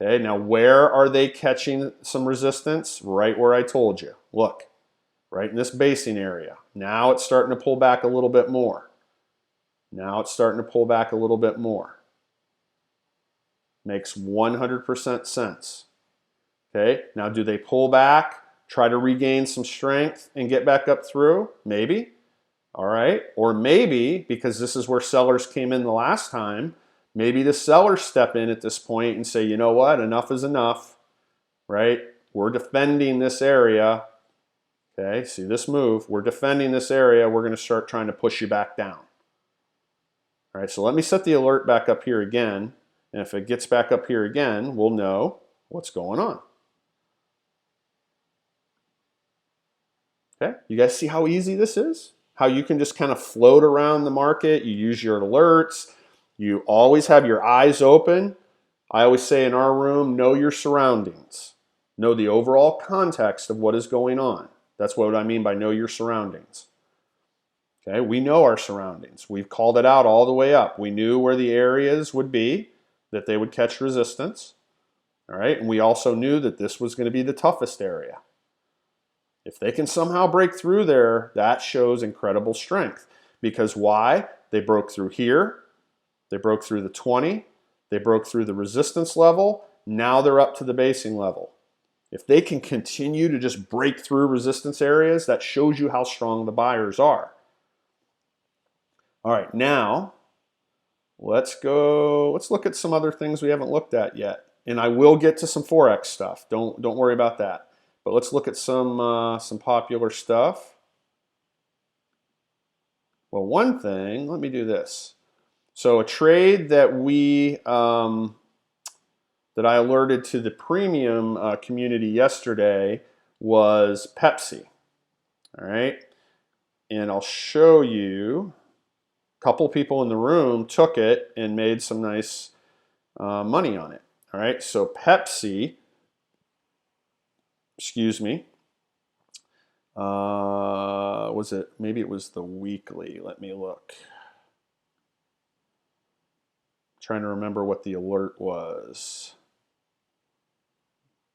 Okay, now where are they catching some resistance? Right where I told you. Look, right in this basing area. Now it's starting to pull back a little bit more. Now it's starting to pull back a little bit more. Makes 100% sense. Okay, now do they pull back? Try to regain some strength and get back up through? Maybe. All right. Or maybe, because this is where sellers came in the last time, maybe the sellers step in at this point and say, you know what, enough is enough, right? We're defending this area. Okay, see this move. We're defending this area. We're going to start trying to push you back down. All right, so let me set the alert back up here again. And if it gets back up here again, we'll know what's going on. Okay, you guys see how easy this is? How you can just kind of float around the market. You use your alerts. You always have your eyes open. I always say in our room, know your surroundings. Know the overall context of what is going on. That's what I mean by know your surroundings. Okay, we know our surroundings. We've called it out all the way up. We knew where the areas would be, that they would catch resistance. All right, and we also knew that this was going to be the toughest area. If they can somehow break through there, that shows incredible strength. Because why? They broke through here. They broke through the 20. They broke through the resistance level. Now they're up to the basing level. If they can continue to just break through resistance areas, that shows you how strong the buyers are. All right, now let's look at some other things we haven't looked at yet. And I will get to some Forex stuff. Don't worry about that. But let's look at some popular stuff. Well, one thing, let me do this. So a trade that that I alerted to the premium community yesterday was Pepsi. All right, and I'll show you. A couple people in the room took it and made some nice money on it. All right, so Pepsi, excuse me, was it, maybe it was the weekly, let me look. Trying to remember what the alert was.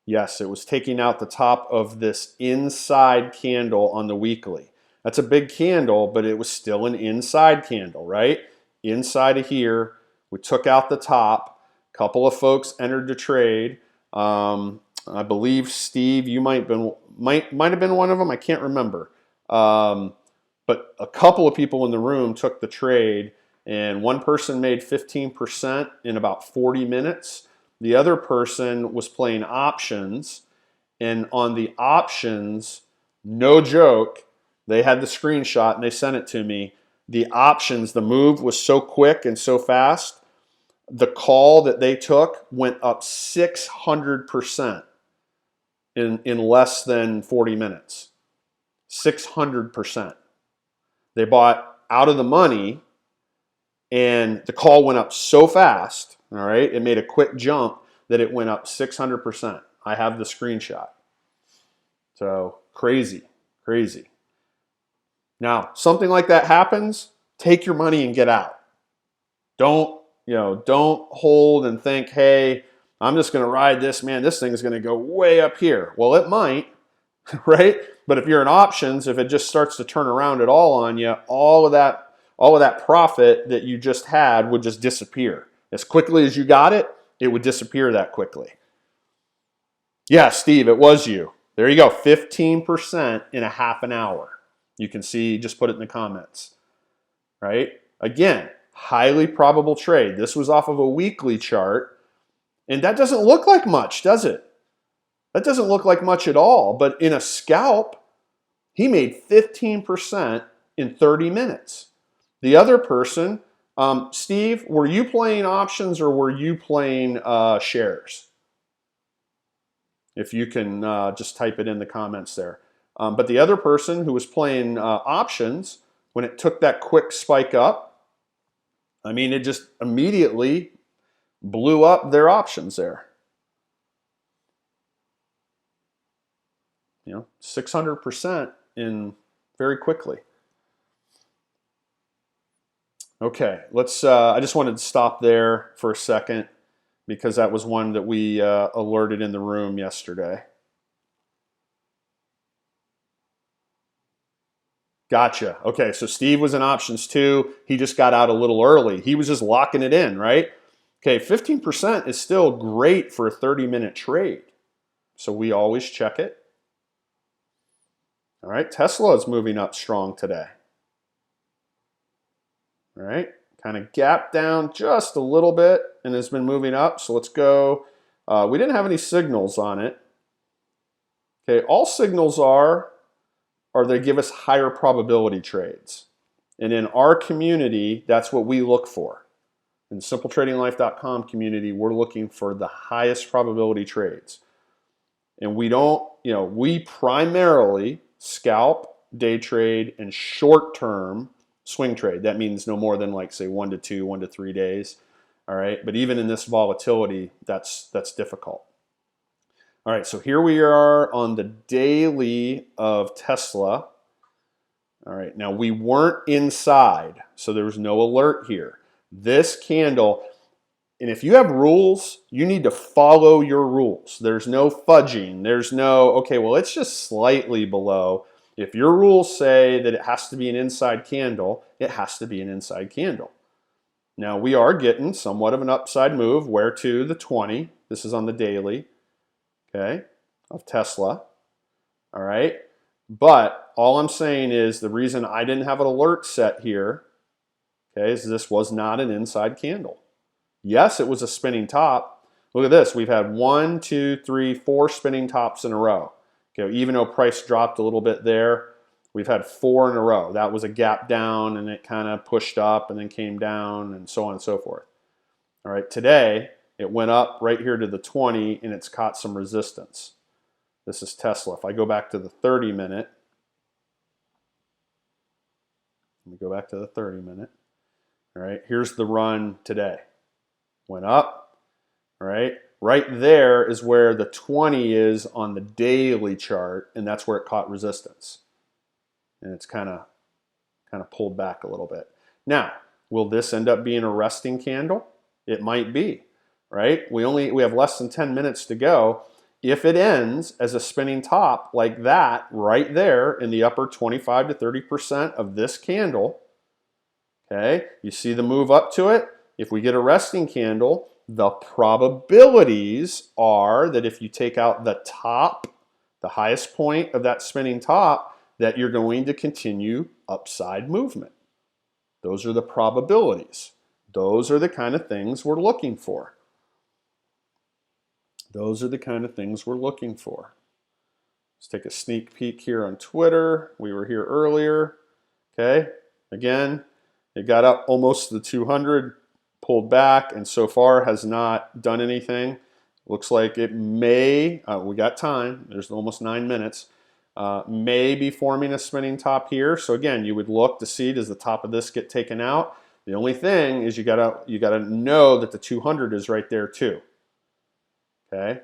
Yes, it was taking out the top of this inside candle on the weekly. That's a big candle, but it was still an inside candle, right? Inside of here, we took out the top. A couple of folks entered the trade. I believe Steve, you might have been one of them. I can't remember. But a couple of people in the room took the trade, and one person made 15% in about 40 minutes. The other person was playing options, and on the options, no joke, they had the screenshot and they sent it to me. The options, the move was so quick and so fast, the call that they took went up 600% in less than 40 minutes. 600%. They bought out of the money, and the call went up so fast, all right, it made a quick jump that it went up 600%. I have the screenshot. So crazy, crazy. Now, something like that happens, take your money and get out. Don't hold and think, hey, I'm just going to ride this, man, this thing is going to go way up here. Well, it might, right? But if you're in options, if it just starts to turn around at all on you, all of that profit that you just had would just disappear. As quickly as you got it, it would disappear that quickly. Yeah, Steve, it was you. There you go, 15% in a half an hour. You can see, just put it in the comments, right? Again, highly probable trade. This was off of a weekly chart, and that doesn't look like much, does it? That doesn't look like much at all, but in a scalp, he made 15% in 30 minutes. The other person, Steve, were you playing options or were you playing shares? If you can just type it in the comments there. But the other person who was playing options, when it took that quick spike up, I mean, it just immediately blew up their options there. 600% in very quickly. Okay, let's. I just wanted to stop there for a second because that was one that we alerted in the room yesterday. Gotcha. Okay, so Steve was in options too. He just got out a little early. He was just locking it in, right? Okay, 15% is still great for a 30-minute trade. So we always check it. All right, Tesla is moving up strong today. All right, kind of gapped down just a little bit and has been moving up. So let's go. We didn't have any signals on it. Okay, all signals are they give us higher probability trades. And in our community, that's what we look for. In the SimpleTradingLife.com community, we're looking for the highest probability trades. And we don't, we primarily scalp, day trade, and short-term swing trade. That means no more than like, say, 1 to 2, 1 to 3 days. All right, but even in this volatility, that's difficult. All right, so here we are on the daily of Tesla. All right, now we weren't inside, so there was no alert here. This candle, and if you have rules, you need to follow your rules. There's no fudging. There's no, okay, well, it's just slightly below. If your rules say that it has to be an inside candle, it has to be an inside candle. Now, we are getting somewhat of an upside move. Where to? The 20. This is on the daily. Okay, of Tesla. All right, but all I'm saying is the reason I didn't have an alert set here, Okay, so this was not an inside candle. Yes, it was a spinning top. Look at this. We've had 1, 2, 3, 4 spinning tops in a row. Okay, even though price dropped a little bit there, we've had 4 in a row. That was a gap down, and it kind of pushed up and then came down, and so on and so forth. All right, today it went up right here to the 20, and it's caught some resistance. This is Tesla. If I go back to the 30-minute, let me go back to the 30-minute. All right, here's the run today. Went up, all right? Right there is where the 20 is on the daily chart, and that's where it caught resistance. And it's kind of pulled back a little bit. Now, will this end up being a resting candle? It might be, right? We have less than 10 minutes to go. If it ends as a spinning top like that right there in the upper 25 to 30% of this candle, okay, you see the move up to it? If we get a resting candle, the probabilities are that if you take out the top, the highest point of that spinning top, that you're going to continue upside movement. Those are the probabilities. Those are the kind of things we're looking for. Those are the kind of things we're looking for. Let's take a sneak peek here on Twitter. We were here earlier. Okay, again, it got up almost to the 200, pulled back, and so far has not done anything. Looks like it may, we got time, there's almost 9 minutes, may be forming a spinning top here. So again, you would look to see, does the top of this get taken out? The only thing is you gotta know that the 200 is right there too. Okay?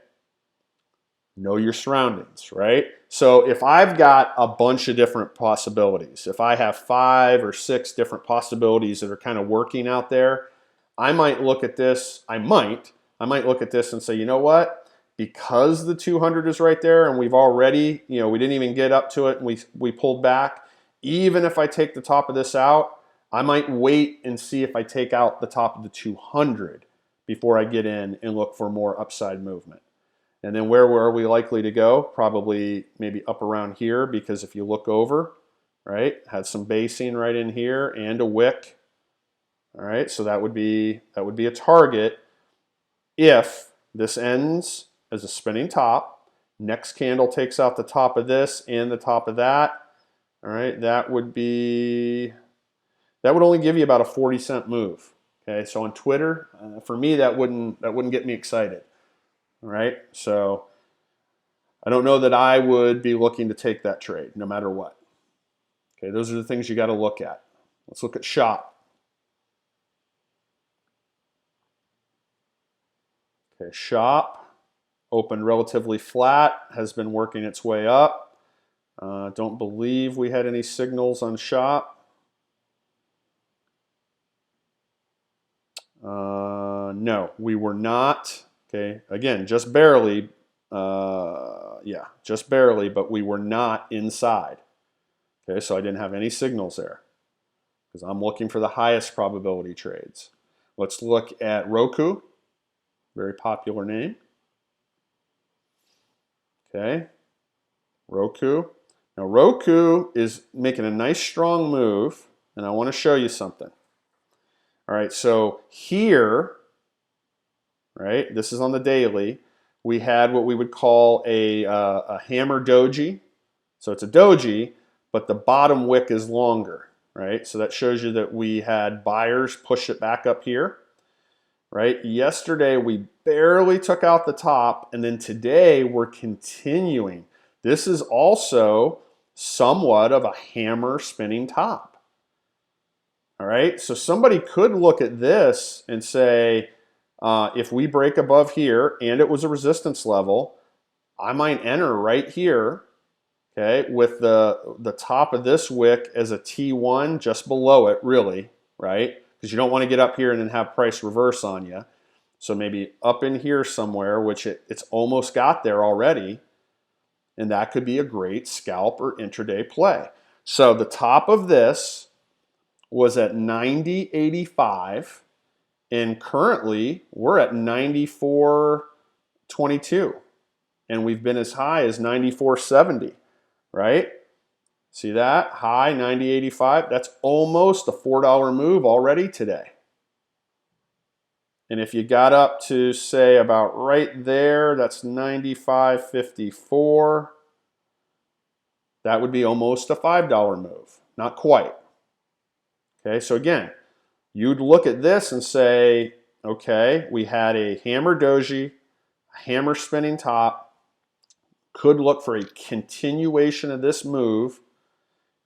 Know your surroundings, right? So if I've got a bunch of different possibilities, if I have 5 or 6 different possibilities that are kind of working out there, I might look at this, I might look at this and say, you know what? Because the 200 is right there and we've already, we didn't even get up to it and we pulled back, even if I take the top of this out, I might wait and see if I take out the top of the 200 before I get in and look for more upside movement. And then where are we likely to go? Probably maybe up around here, because if you look over, right, had some basing right in here and a wick. All right, so that would be a target if this ends as a spinning top. Next candle takes out the top of this and the top of that. All right, that would only give you about a 40-cent move. Okay, so on Twitter, for me, that wouldn't get me excited. All right, so I don't know that I would be looking to take that trade no matter what. Okay, those are the things you got to look at. Let's look at SHOP. Okay, SHOP opened relatively flat, has been working its way up. Don't believe we had any signals on SHOP. No, we were not. Okay, again, just barely, just barely, but we were not inside. Okay, so I didn't have any signals there because I'm looking for the highest probability trades. Let's look at Roku, very popular name. Okay, Roku. Now Roku is making a nice strong move, and I want to show you something. All right, so here, right, this is on the daily, we had what we would call a hammer doji. So it's a doji, but the bottom wick is longer, right? So that shows you that we had buyers push it back up here, right? Yesterday, we barely took out the top, and then today we're continuing. This is also somewhat of a hammer spinning top. All right, so somebody could look at this and say, if we break above here and it was a resistance level, I might enter right here, okay, with the top of this wick as a T1 just below it, really, right? Because you don't want to get up here and then have price reverse on you. So maybe up in here somewhere, which it's almost got there already, and that could be a great scalp or intraday play. So the top of this was at 90.85, and currently we're at 94.22, and we've been as high as 94.70, right? See that? High 90.85. That's almost a $4 move already today. And if you got up to, say, about right there, that's 95.54. That would be almost a $5 move. Not quite. Okay, so again, you'd look at this and say, okay, we had a hammer doji, a hammer spinning top, could look for a continuation of this move,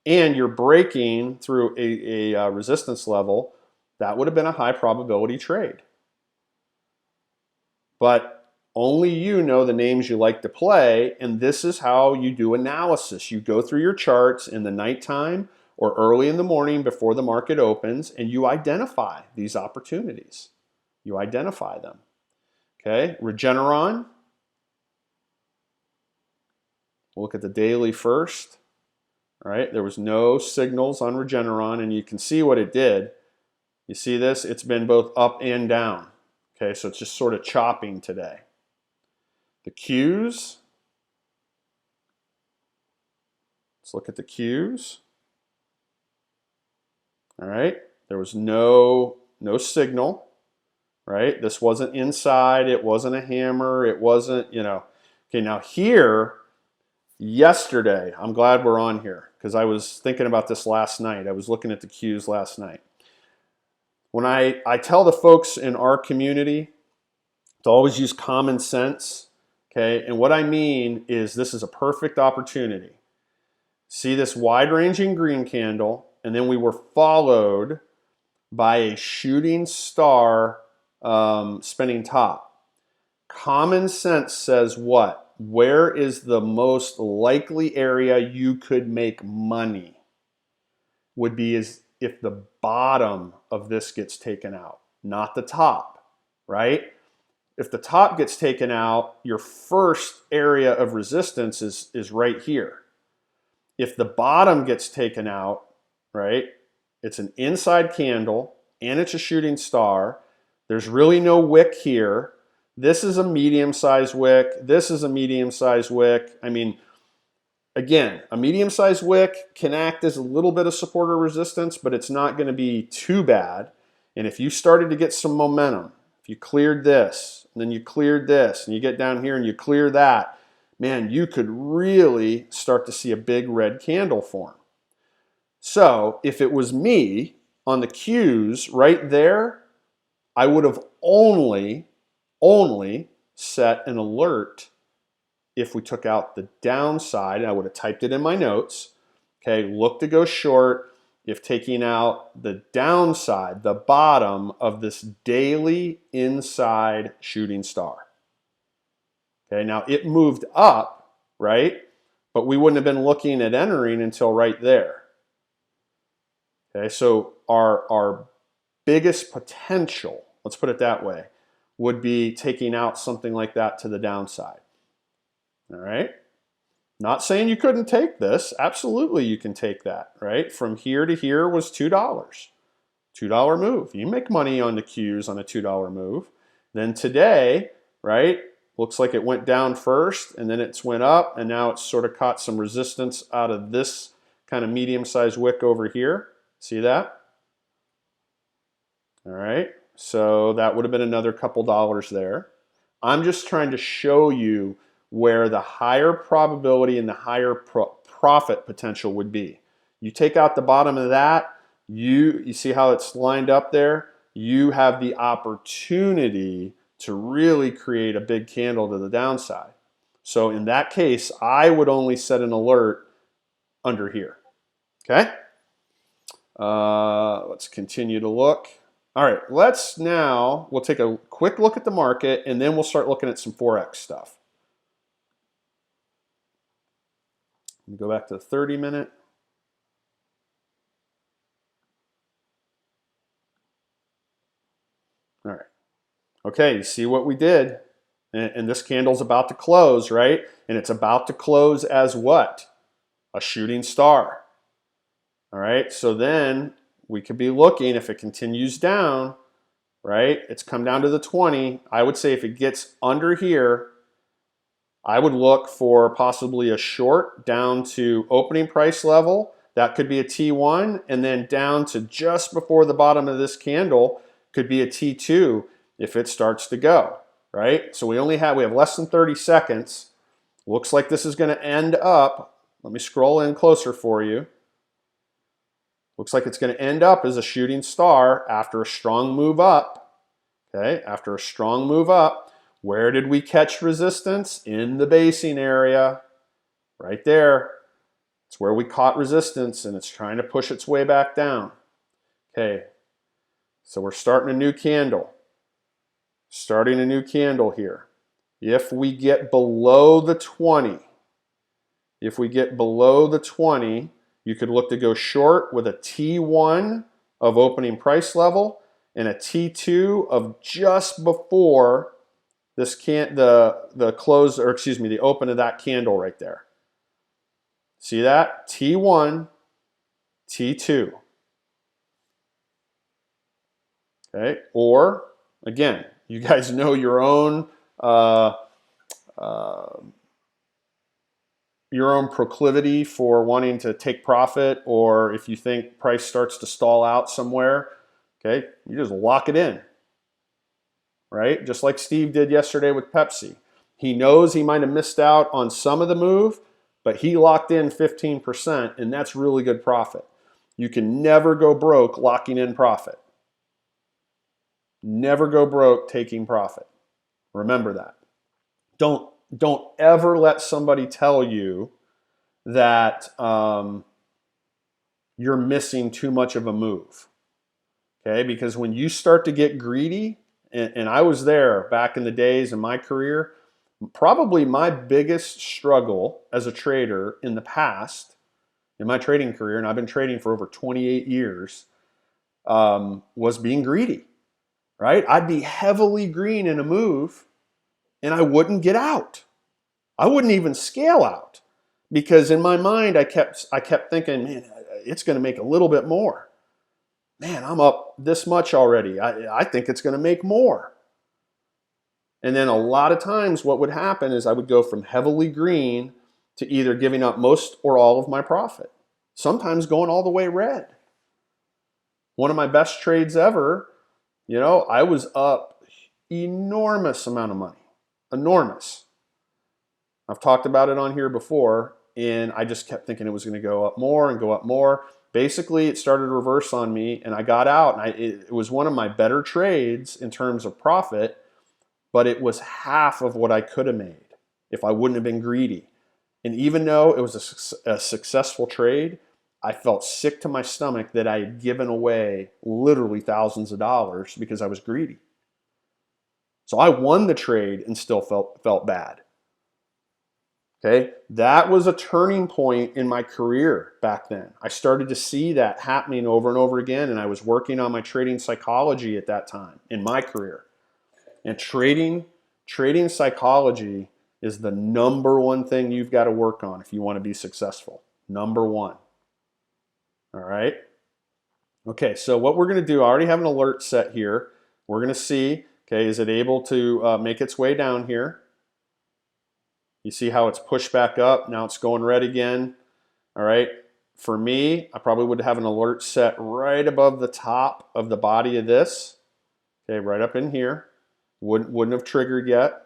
and you're breaking through a resistance level. That would have been a high probability trade. But only you know the names you like to play, and this is how you do analysis. You go through your charts in the nighttime or early in the morning before the market opens, and you identify these opportunities. You identify them. Okay, Regeneron. We'll look at the daily first. All right, there was no signals on Regeneron, and you can see what it did. You see this? It's been both up and down. Okay, so it's just sort of chopping today. The Qs. Let's look at the Qs. All right, there was no signal, right? This wasn't inside, it wasn't a hammer, it wasn't, you know. Okay, now here, yesterday, I'm glad we're on here because I was thinking about this last night. I was looking at the Qs last night. When I tell the folks in our community to always use common sense, okay? And what I mean is this is a perfect opportunity. See this wide-ranging green candle, and then we were followed by a shooting star spinning top. Common sense says what? Where is the most likely area you could make money? Would be as if the bottom of this gets taken out, not the top, right? If the top gets taken out, your first area of resistance is right here. If the bottom gets taken out, right, it's an inside candle and it's a shooting star. There's really no wick here. This is a medium-sized wick. This is a medium-sized wick. I mean, again, a medium-sized wick can act as a little bit of support or resistance, but it's not going to be too bad. And if you started to get some momentum, if you cleared this, and then you cleared this, and you get down here and you clear that, man, you could really start to see a big red candle form. So if it was me on the Qs right there, I would have only set an alert if we took out the downside. I would have typed it in my notes. Okay, look to go short if taking out the downside, the bottom of this daily inside shooting star. Okay, now it moved up, right? But we wouldn't have been looking at entering until right there. Okay, so our biggest potential, let's put it that way, would be taking out something like that to the downside. All right? Not saying you couldn't take this. Absolutely you can take that, right? From here to here was $2. $2 move. You make money on the Qs on a $2 move. Then today, right, looks like it went down first and then it's went up and now it's sort of caught some resistance out of this kind of medium-sized wick over here. See that? All right, so that would have been another couple dollars there. I'm just trying to show you where the higher probability and the higher profit potential would be. You take out the bottom of that, you see how it's lined up there? You have the opportunity to really create a big candle to the downside. So in that case, I would only set an alert under here, okay? Let's continue to look. All right, we'll take a quick look at the market and then we'll start looking at some Forex stuff. Let me go back to the 30-minute. All right. Okay, you see what we did? And this candle's about to close, right? And it's about to close as what? A shooting star. All right, so then we could be looking, if it continues down, right? It's come down to the 20. I would say if it gets under here, I would look for possibly a short down to opening price level. That could be a T1, and then down to just before the bottom of this candle could be a T2 if it starts to go, right? So we have less than 30 seconds. Looks like this is going to end up, let me scroll in closer for you. Looks like it's going to end up as a shooting star after a strong move up. Okay, after a strong move up, where did we catch resistance? In the basing area, right there. It's where we caught resistance, and it's trying to push its way back down. Okay, so we're starting a new candle. Starting a new candle here. If we get below the 20, you could look to go short with a T1 of opening price level and a T2 of just before this the close, or excuse me, the open of that candle right there. See that? T1, T2. Okay, or again, you guys know your own proclivity for wanting to take profit, or if you think price starts to stall out somewhere, okay, you just lock it in, right? Just like Steve did yesterday with Pepsi. He knows he might have missed out on some of the move, but he locked in 15%, and that's really good profit. You can never go broke locking in profit. Never go broke taking profit. Remember that. Don't ever let somebody tell you that you're missing too much of a move. Okay, because when you start to get greedy, and I was there back in the days in my career, probably my biggest struggle as a trader in the past, in my trading career, and I've been trading for over 28 years, was being greedy, right? I'd be heavily green in a move, and I wouldn't get out. I wouldn't even scale out, because in my mind I kept thinking, man, it's going to make a little bit more. Man, I'm up this much already. I think it's going to make more. And then a lot of times what would happen is I would go from heavily green to either giving up most or all of my profit, sometimes going all the way red. One of my best trades ever, I was up enormous amount of money, enormous. I've talked about it on here before, and I just kept thinking it was going to go up more and go up more. Basically, it started to reverse on me, and I got out, and it was one of my better trades in terms of profit, but it was half of what I could have made if I wouldn't have been greedy. And even though it was a successful trade, I felt sick to my stomach that I had given away literally thousands of dollars because I was greedy. So I won the trade and still felt bad. Okay, that was a turning point in my career back then. I started to see that happening over and over again, and I was working on my trading psychology at that time in my career. And trading psychology is the number one thing you've got to work on if you want to be successful. Number one. All right. Okay, so what we're going to do, I already have an alert set here. We're going to see, okay, is it able to make its way down here? You see how it's pushed back up. Now it's going red again. All right. For me, I probably would have an alert set right above the top of the body of this. Okay, right up in here. Wouldn't have triggered yet.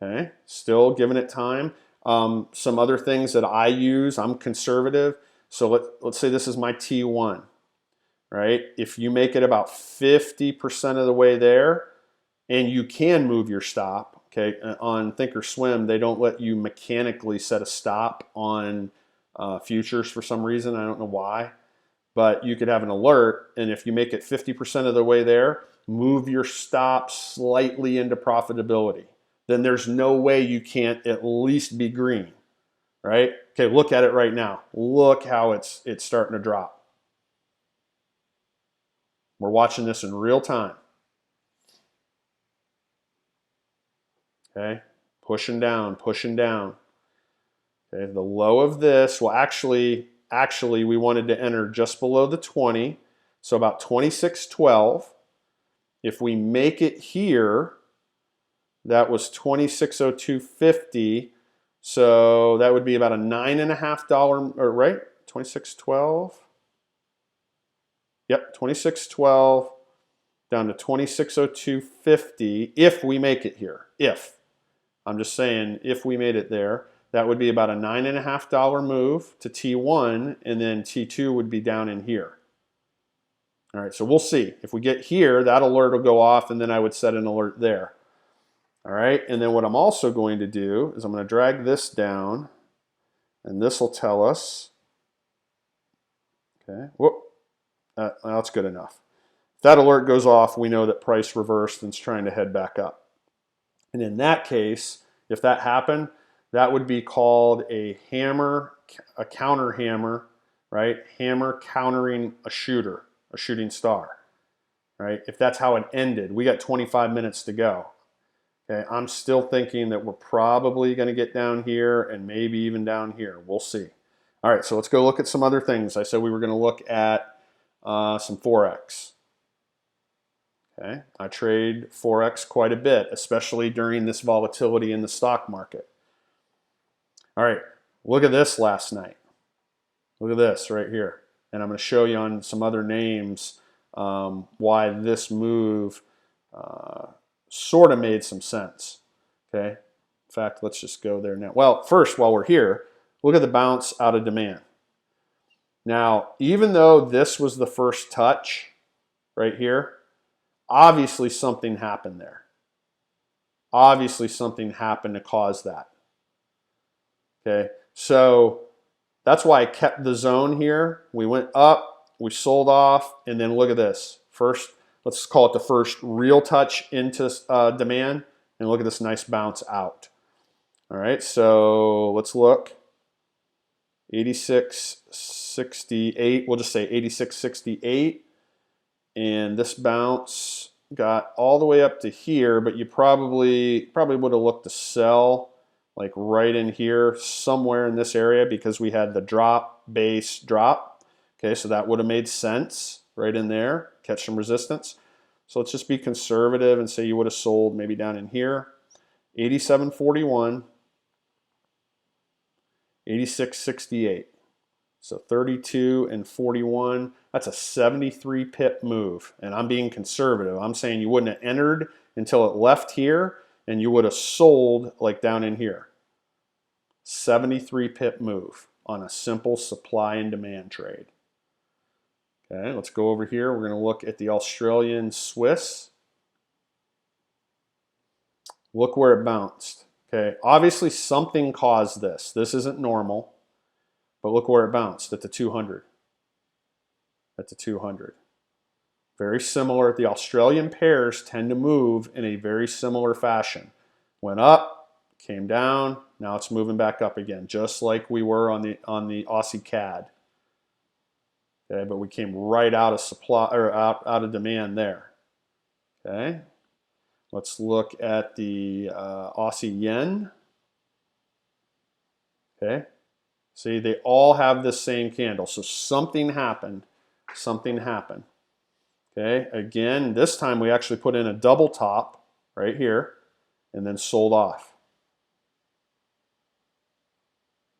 Okay, still giving it time. Some other things that I use, I'm conservative. So let's say this is my T1, right? If you make it about 50% of the way there, and you can move your stop, okay? On Thinkorswim, they don't let you mechanically set a stop on futures for some reason. I don't know why. But you could have an alert, and if you make it 50% of the way there, move your stop slightly into profitability. Then there's no way you can't at least be green, right? Okay, look at it right now. Look how it's starting to drop. We're watching this in real time. Okay, pushing down, pushing down. Okay, the low of this, well, actually we wanted to enter just below the 20, so about 26.12. If we make it here, that was 2602.50. So that would be about a $9.50, or right? 2612. Yep, 2612 down to 2602.50 if we make it here. If. I'm just saying if we made it there, that would be about a $9.50 move to T1, and then T2 would be down in here. All right, so we'll see. If we get here, that alert will go off, and then I would set an alert there. All right, and then what I'm also going to do is I'm going to drag this down, and this will tell us, okay, whoop, that's good enough. If that alert goes off, we know that price reversed and is trying to head back up. And in that case, if that happened, that would be called a hammer, a counter hammer, right? Hammer countering a shooter, a shooting star, right? If that's how it ended, we got 25 minutes to go. Okay, I'm still thinking that we're probably going to get down here and maybe even down here. We'll see. All right, so let's go look at some other things. I said we were going to look at some Forex. Okay, I trade Forex quite a bit, especially during this volatility in the stock market. All right, look at this last night. Look at this right here. And I'm going to show you on some other names why this move sort of made some sense. Okay, in fact, let's just go there now. Well, first, while we're here, look at the bounce out of demand. Now, even though this was the first touch right here, obviously something happened there. Obviously something happened to cause that. Okay, so that's why I kept the zone here. We went up, we sold off, and then look at this. First, let's call it the first real touch into demand, and look at this nice bounce out. All right, so let's look. 86.68, we'll just say 86.68. And this bounce got all the way up to here, but you probably would have looked to sell like right in here, somewhere in this area, because we had the drop, base, drop. Okay, so that would have made sense right in there, catch some resistance. So let's just be conservative and say you would have sold maybe down in here. 87.41, 86.68. So 32 and 41, that's a 73 pip move. And I'm being conservative. I'm saying you wouldn't have entered until it left here, and you would have sold like down in here. 73 pip move on a simple supply and demand trade. Okay, let's go over here. We're going to look at the Australian Swiss. Look where it bounced. Okay, obviously something caused this. This isn't normal. But look where it bounced, at the 200. At the 200. Very similar. The Australian pairs tend to move in a very similar fashion. Went up, came down, now it's moving back up again, just like we were on the Aussie CAD. Okay, but we came right out of supply, or out of demand there. Okay, let's look at the Aussie yen. Okay. See, they all have the same candle. So something happened. Something happened. Okay, again, this time we actually put in a double top right here and then sold off.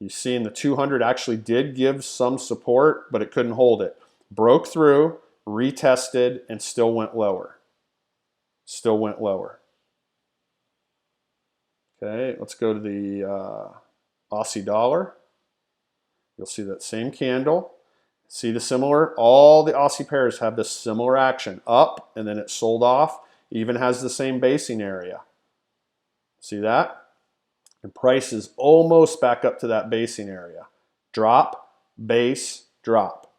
You see, in the 200 actually did give some support, but it couldn't hold it. Broke through, retested, and still went lower. Still went lower. Okay, let's go to the Aussie dollar. You'll see that same candle. See the similar? All the Aussie pairs have this similar action. Up, and then it sold off. Even has the same basing area. See that? And price is almost back up to that basing area. Drop, base, drop.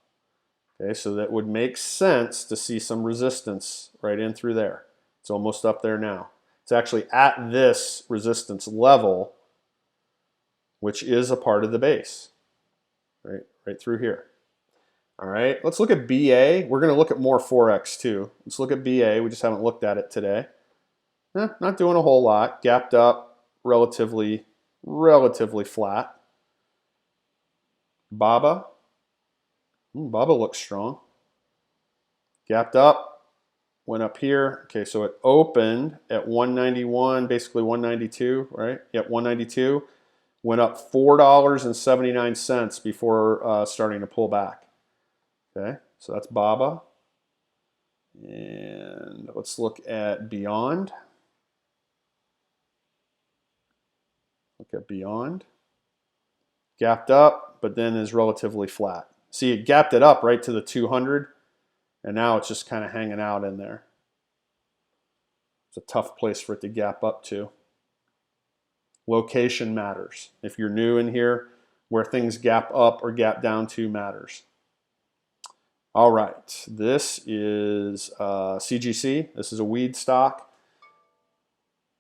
Okay, so that would make sense to see some resistance right in through there. It's almost up there now. It's actually at this resistance level, which is a part of the base. Right through here. All right, let's look at BA. We're going to look at more Forex too. Let's look at BA. We just haven't looked at it today. Not doing a whole lot. Gapped up, relatively flat. BABA looks strong. Gapped up, went up here. Okay, so it opened at 191, basically 192, right? Yep, 192. Went up $4.79 before starting to pull back. Okay, so that's BABA. And let's look at Beyond. Look at Beyond. Gapped up, but then is relatively flat. See, it gapped it up right to the 200, and now it's just kind of hanging out in there. It's a tough place for it to gap up to. Location matters. If you're new in here, where things gap up or gap down to matters. All right, this is CGC. This is a weed stock.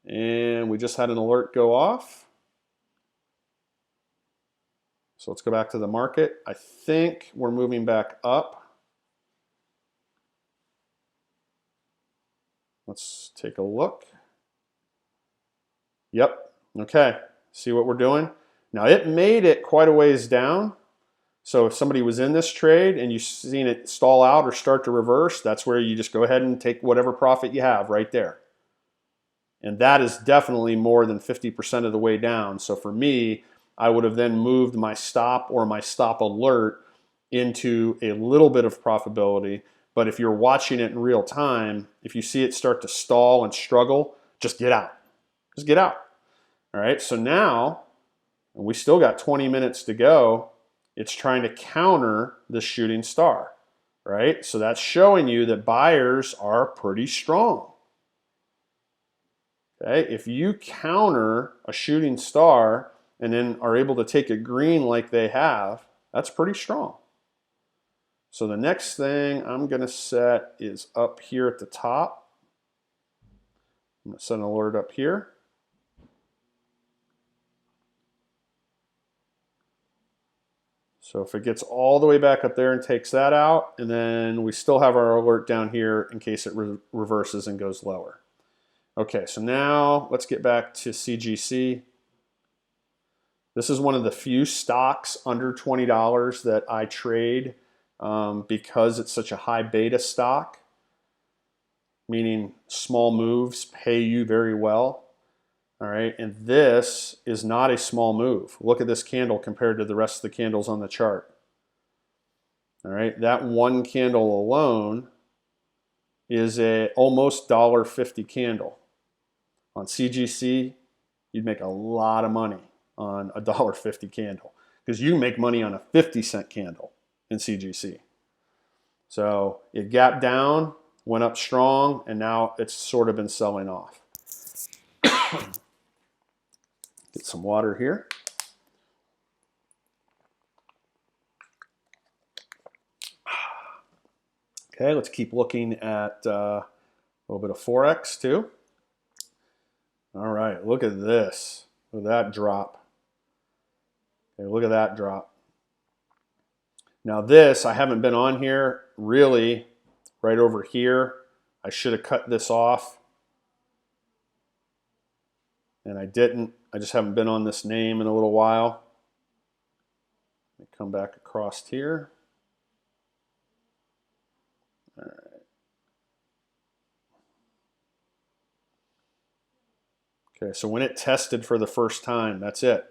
And we just had an alert go off. So let's go back to the market. I think we're moving back up. Let's take a look. Yep, okay. See what we're doing? Now it made it quite a ways down. So if somebody was in this trade and you've seen it stall out or start to reverse, that's where you just go ahead and take whatever profit you have right there. And that is definitely more than 50% of the way down. So for me, I would have then moved my stop or my stop alert into a little bit of profitability. But if you're watching it in real time, if you see it start to stall and struggle, just get out. Just get out. All right, so now, and we still got 20 minutes to go, it's trying to counter the shooting star, right? So that's showing you that buyers are pretty strong. Okay, if you counter a shooting star and then are able to take a green like they have, that's pretty strong. So the next thing I'm going to set is up here at the top. I'm going to set an alert up here. So if it gets all the way back up there and takes that out, and then we still have our alert down here in case it reverses and goes lower. Okay, so now let's get back to CGC. This is one of the few stocks under $20 that I trade because it's such a high beta stock, meaning small moves pay you very well. All right, and this is not a small move. Look at this candle compared to the rest of the candles on the chart. All right, that one candle alone is a almost $1.50 candle. On CGC, you'd make a lot of money on a $1.50 candle because you make money on a 50-cent candle in CGC. So it gapped down, went up strong, and now it's sort of been selling off. Get some water here. Okay, let's keep looking at a little bit of Forex too. All right, look at this. Look at that drop. Okay, look at that drop. Now this, I haven't been on here really right over here. I should have cut this off. And I didn't. I just haven't been on this name in a little while. Let me come back across here. All right. Okay, so when it tested for the first time, that's it.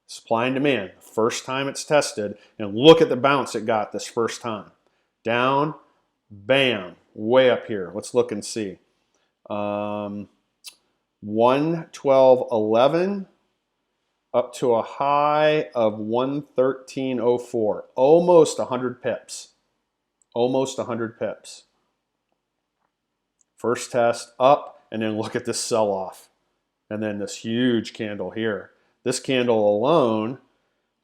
Supply and demand, first time it's tested, and look at the bounce it got this first time. Down, bam, way up here. Let's look and see. 112.11 up to a high of 113.04. Almost 100 pips. Almost 100 pips. First test up, and then look at this sell-off. And then this huge candle here. This candle alone,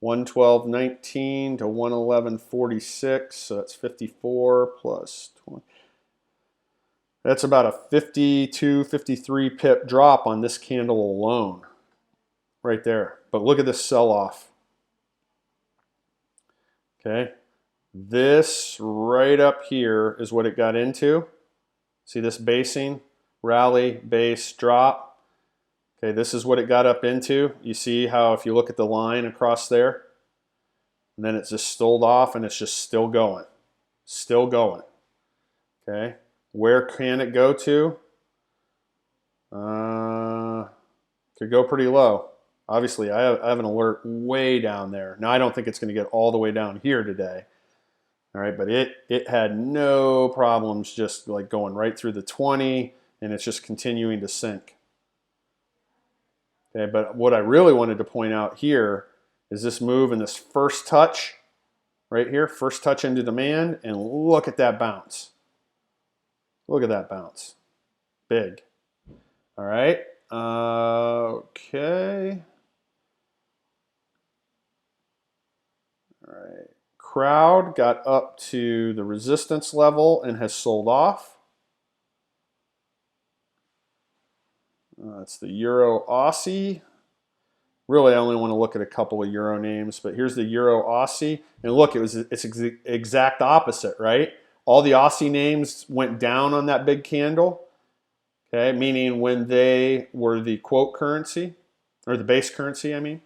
112.19 to 111.46, so that's 54 plus 20. That's about a 52, 53 pip drop on this candle alone, right there. But look at this sell-off. Okay, this right up here is what it got into. See this basing, rally, base, drop. Okay, this is what it got up into. You see how if you look at the line across there, and then it's just stalled off and it's just still going. Still going. Okay, Where can it go to? Could go pretty low. Obviously, I have an alert way down there. Now, I don't think it's going to get all the way down here today. All right, but it had no problems just like going right through the 20, and it's just continuing to sink. Okay, but what I really wanted to point out here is this move and this first touch right here, first touch into demand, and look at that bounce. Look at that bounce. Big. All right. Okay. All right. Crowd got up to the resistance level and has sold off. That's the Euro Aussie. Really, I only want to look at a couple of Euro names, but here's the Euro Aussie. And look, it's exact opposite, right? All the Aussie names went down on that big candle, okay? Meaning when they were the quote currency, or the base currency, I mean.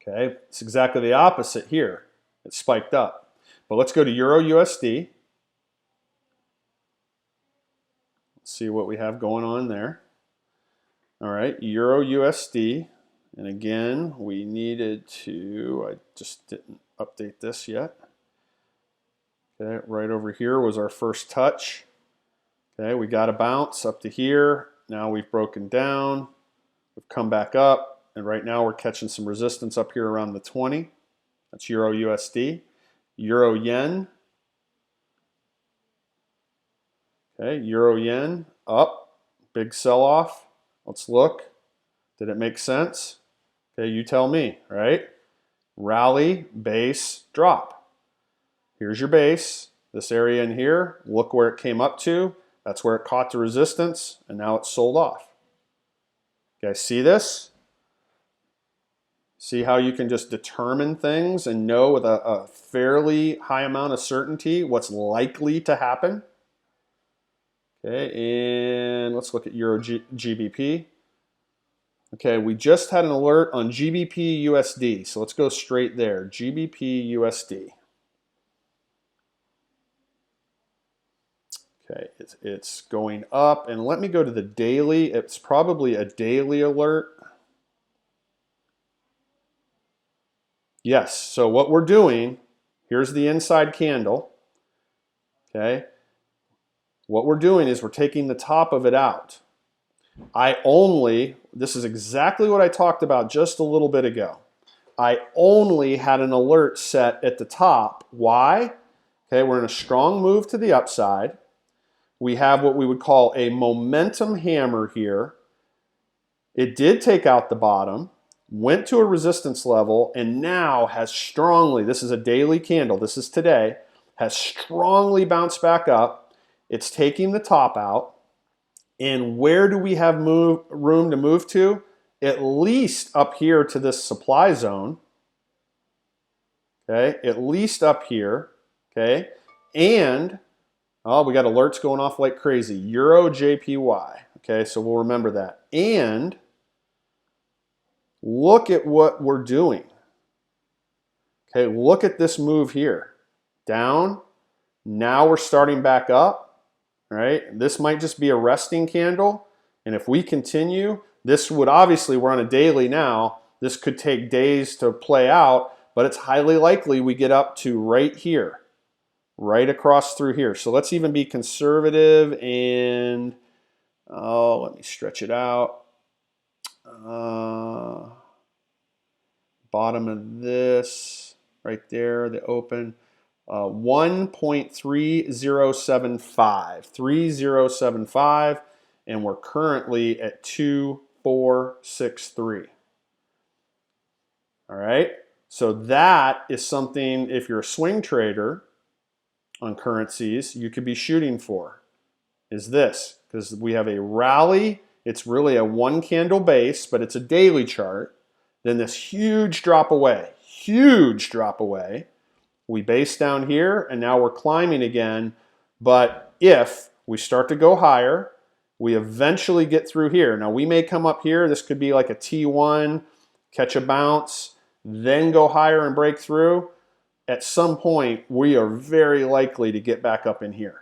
Okay, it's exactly the opposite here. It spiked up. But let's go to Euro USD. Let's see what we have going on there. All right, Euro USD. And again, we needed to, I just didn't update this yet. Okay, right over here was our first touch. Okay, we got a bounce up to here. Now we've broken down. We've come back up. And right now we're catching some resistance up here around the 20. That's Euro USD. Euro Yen. Okay, Euro Yen up. Big sell-off. Let's look. Did it make sense? Okay, you tell me, right? Rally, base, drop. Here's your base. This area in here, look where it came up to. That's where it caught the resistance, and now it's sold off. You guys see this? See how you can just determine things and know with a fairly high amount of certainty what's likely to happen? Okay, and let's look at Euro GBP. Okay, we just had an alert on GBP USD, so let's go straight there. GBP USD. Okay, it's going up, and let me go to the daily. It's probably a daily alert. Yes, so what we're doing, here's the inside candle, okay? What we're doing is we're taking the top of it out. This is exactly what I talked about just a little bit ago. I only had an alert set at the top. Why? Okay, we're in a strong move to the upside. We have what we would call a momentum hammer here. It did take out the bottom, went to a resistance level, and now has strongly, this is a daily candle, this is today, has strongly bounced back up. It's taking the top out. And where do we have room to move to? At least up here to this supply zone. Okay, at least up here. Okay, and oh, we got alerts going off like crazy. Euro JPY. Okay, so we'll remember that. And look at what we're doing. Okay, look at this move here. Down. Now we're starting back up. Right? This might just be a resting candle. And if we continue, this would obviously, we're on a daily now. This could take days to play out, but it's highly likely we get up to right here, right across through here. So let's even be conservative and, oh, let me stretch it out. Bottom of this, right there, the open. 1.3075, 3075, and we're currently at 2463. All right, so that is something, if you're a swing trader on currencies, you could be shooting for, is this, because we have a rally. It's really a one candle base, but it's a daily chart. Then this huge drop away. We base down here, and now we're climbing again. But if we start to go higher, we eventually get through here. Now, we may come up here. This could be like a T1, catch a bounce, then go higher and break through. At some point, we are very likely to get back up in here.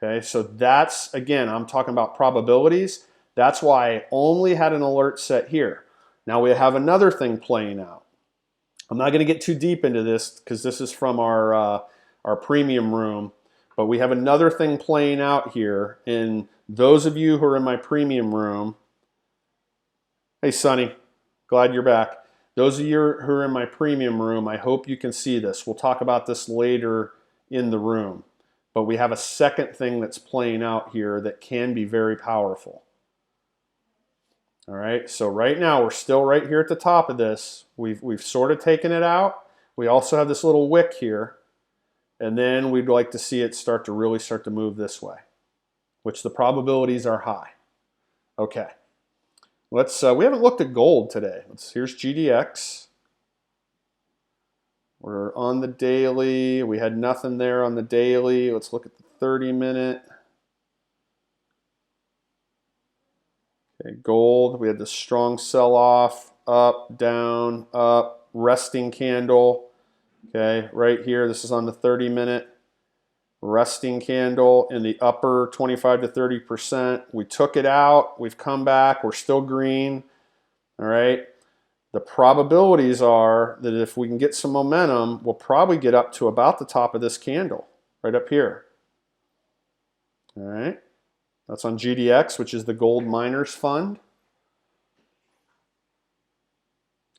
Okay, so that's, again, I'm talking about probabilities. That's why I only had an alert set here. Now we have another thing playing out. I'm not going to get too deep into this because this is from our premium room, but we have another thing playing out here. And those of you who are in my premium room, hey Sonny, glad you're back. Those of you who are in my premium room, I hope you can see this. We'll talk about this later in the room. But we have a second thing that's playing out here that can be very powerful. All right, so right now we're still right here at the top of this. We've sort of taken it out. We also have this little wick here. And then we'd like to see it really start to move this way, which the probabilities are high. Okay, let's. We haven't looked at gold today. Here's GDX. We're on the daily. We had nothing there on the daily. Let's look at the 30-minute. Okay, gold. We had this strong sell-off, up, down, up, resting candle. Okay, right here. This is on the 30-minute. Resting candle in the upper 25 to 30%. We took it out. We've come back. We're still green. All right. The probabilities are that if we can get some momentum, we'll probably get up to about the top of this candle, right up here. All right. That's on GDX, which is the Gold Miners Fund.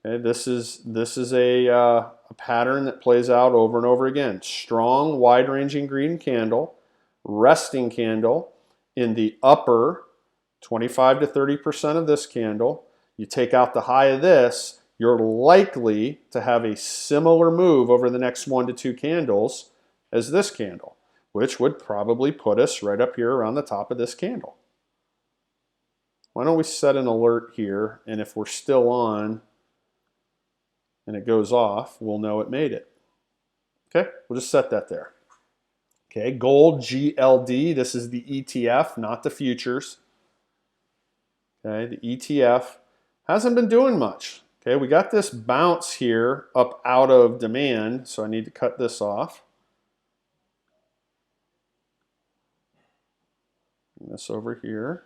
Okay, this is a pattern that plays out over and over again. Strong, wide-ranging green candle, resting candle in the upper 25 to 30% of this candle. You take out the high of this, you're likely to have a similar move over the next 1 to 2 candles as this candle, which would probably put us right up here around the top of this candle. Why don't we set an alert here, and if we're still on and it goes off, we'll know it made it. Okay, we'll just set that there. Okay, gold GLD, this is the ETF, not the futures. Okay, the ETF hasn't been doing much. Okay, we got this bounce here up out of demand, so I need to cut this off. Bring this over here.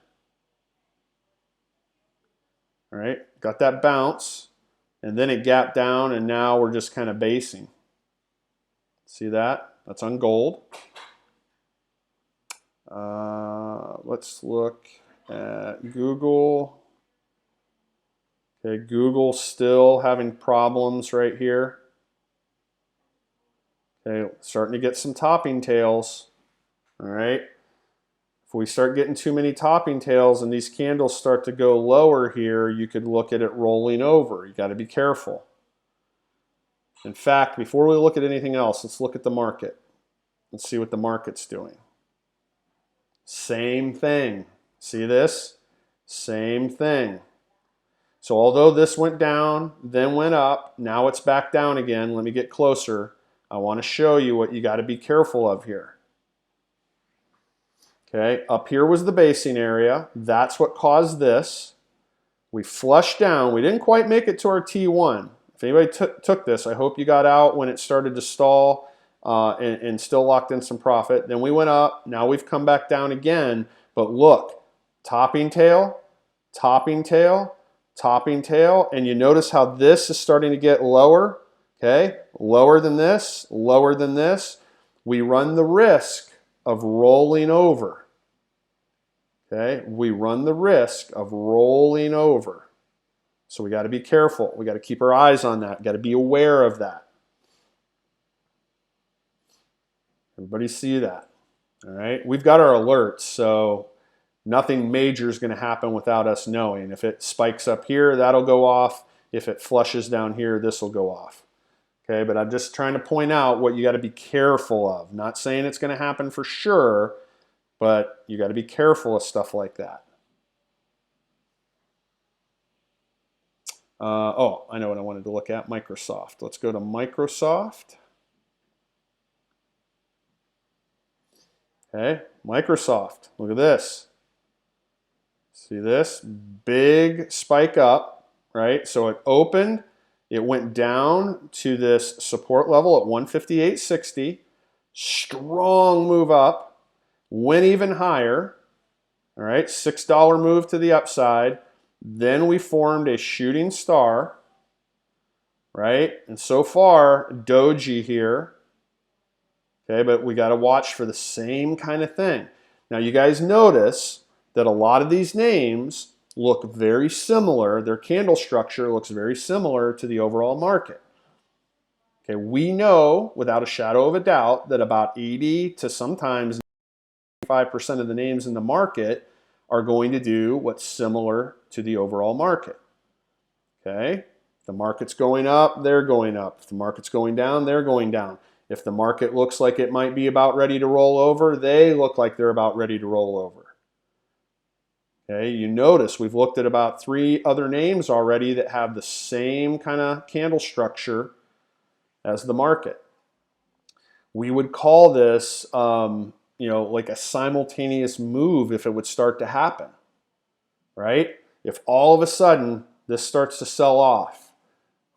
All right, got that bounce, and then it gapped down, and now we're just kind of basing. See that? That's on gold. Let's look at Google. Okay, Google still having problems right here. Okay, starting to get some topping tails. All right. If we start getting too many topping tails and these candles start to go lower here, you could look at it rolling over. You got to be careful. In fact, before we look at anything else, let's look at the market. Let's see what the market's doing. Same thing. See this? Same thing. So although this went down, then went up, now it's back down again. Let me get closer. I want to show you what you got to be careful of here. Okay, up here was the basing area. That's what caused this. We flushed down. We didn't quite make it to our T1. If anybody took this, I hope you got out when it started to stall and still locked in some profit. Then we went up. Now we've come back down again. But look, topping tail, topping tail, topping tail. And you notice how this is starting to get lower. Okay, lower than this, lower than this. We run the risk of rolling over. Okay, we run the risk of rolling over. So we got to be careful. We got to keep our eyes on that. Got to be aware of that. Everybody see that? All right, we've got our alerts, so nothing major is going to happen without us knowing. If it spikes up here, that'll go off. If it flushes down here, this will go off. Okay, but I'm just trying to point out what you got to be careful of. Not saying it's going to happen for sure, but you got to be careful of stuff like that. Oh, I know what I wanted to look at, Microsoft. Let's go to Microsoft. Okay, Microsoft, look at this. See this? Big spike up, right? So it opened. It went down to this support level at 158.60. Strong move up. went even higher, all right, $6 move to the upside. Then we formed a shooting star, right? And so far, doji here, okay, but we got to watch for the same kind of thing. Now, you guys notice that a lot of these names look very similar. Their candle structure looks very similar to the overall market. Okay, we know without a shadow of a doubt that about 80 to sometimes 95% of the names in the market are going to do what's similar to the overall market. Okay, if the market's going up, they're going up. If the market's going down, they're going down. If the market looks like it might be about ready to roll over, they look like they're about ready to roll over. Okay, you notice we've looked at about 3 other names already that have the same kind of candle structure as the market. We would call this, like a simultaneous move if it would start to happen, right? If all of a sudden this starts to sell off,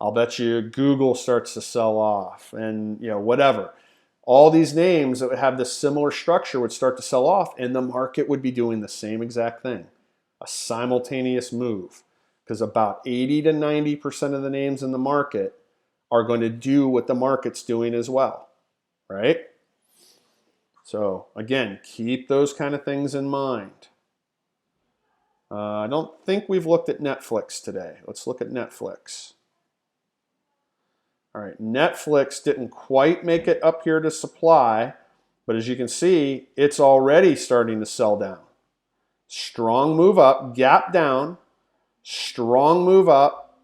I'll bet you Google starts to sell off and, whatever. All these names that have this similar structure would start to sell off and the market would be doing the same exact thing, a simultaneous move. Because about 80 to 90% of the names in the market are going to do what the market's doing as well, right? So again, keep those kind of things in mind. I don't think we've looked at Netflix today. Let's look at Netflix. All right, Netflix didn't quite make it up here to supply, but as you can see, it's already starting to sell down. Strong move up, gap down, strong move up,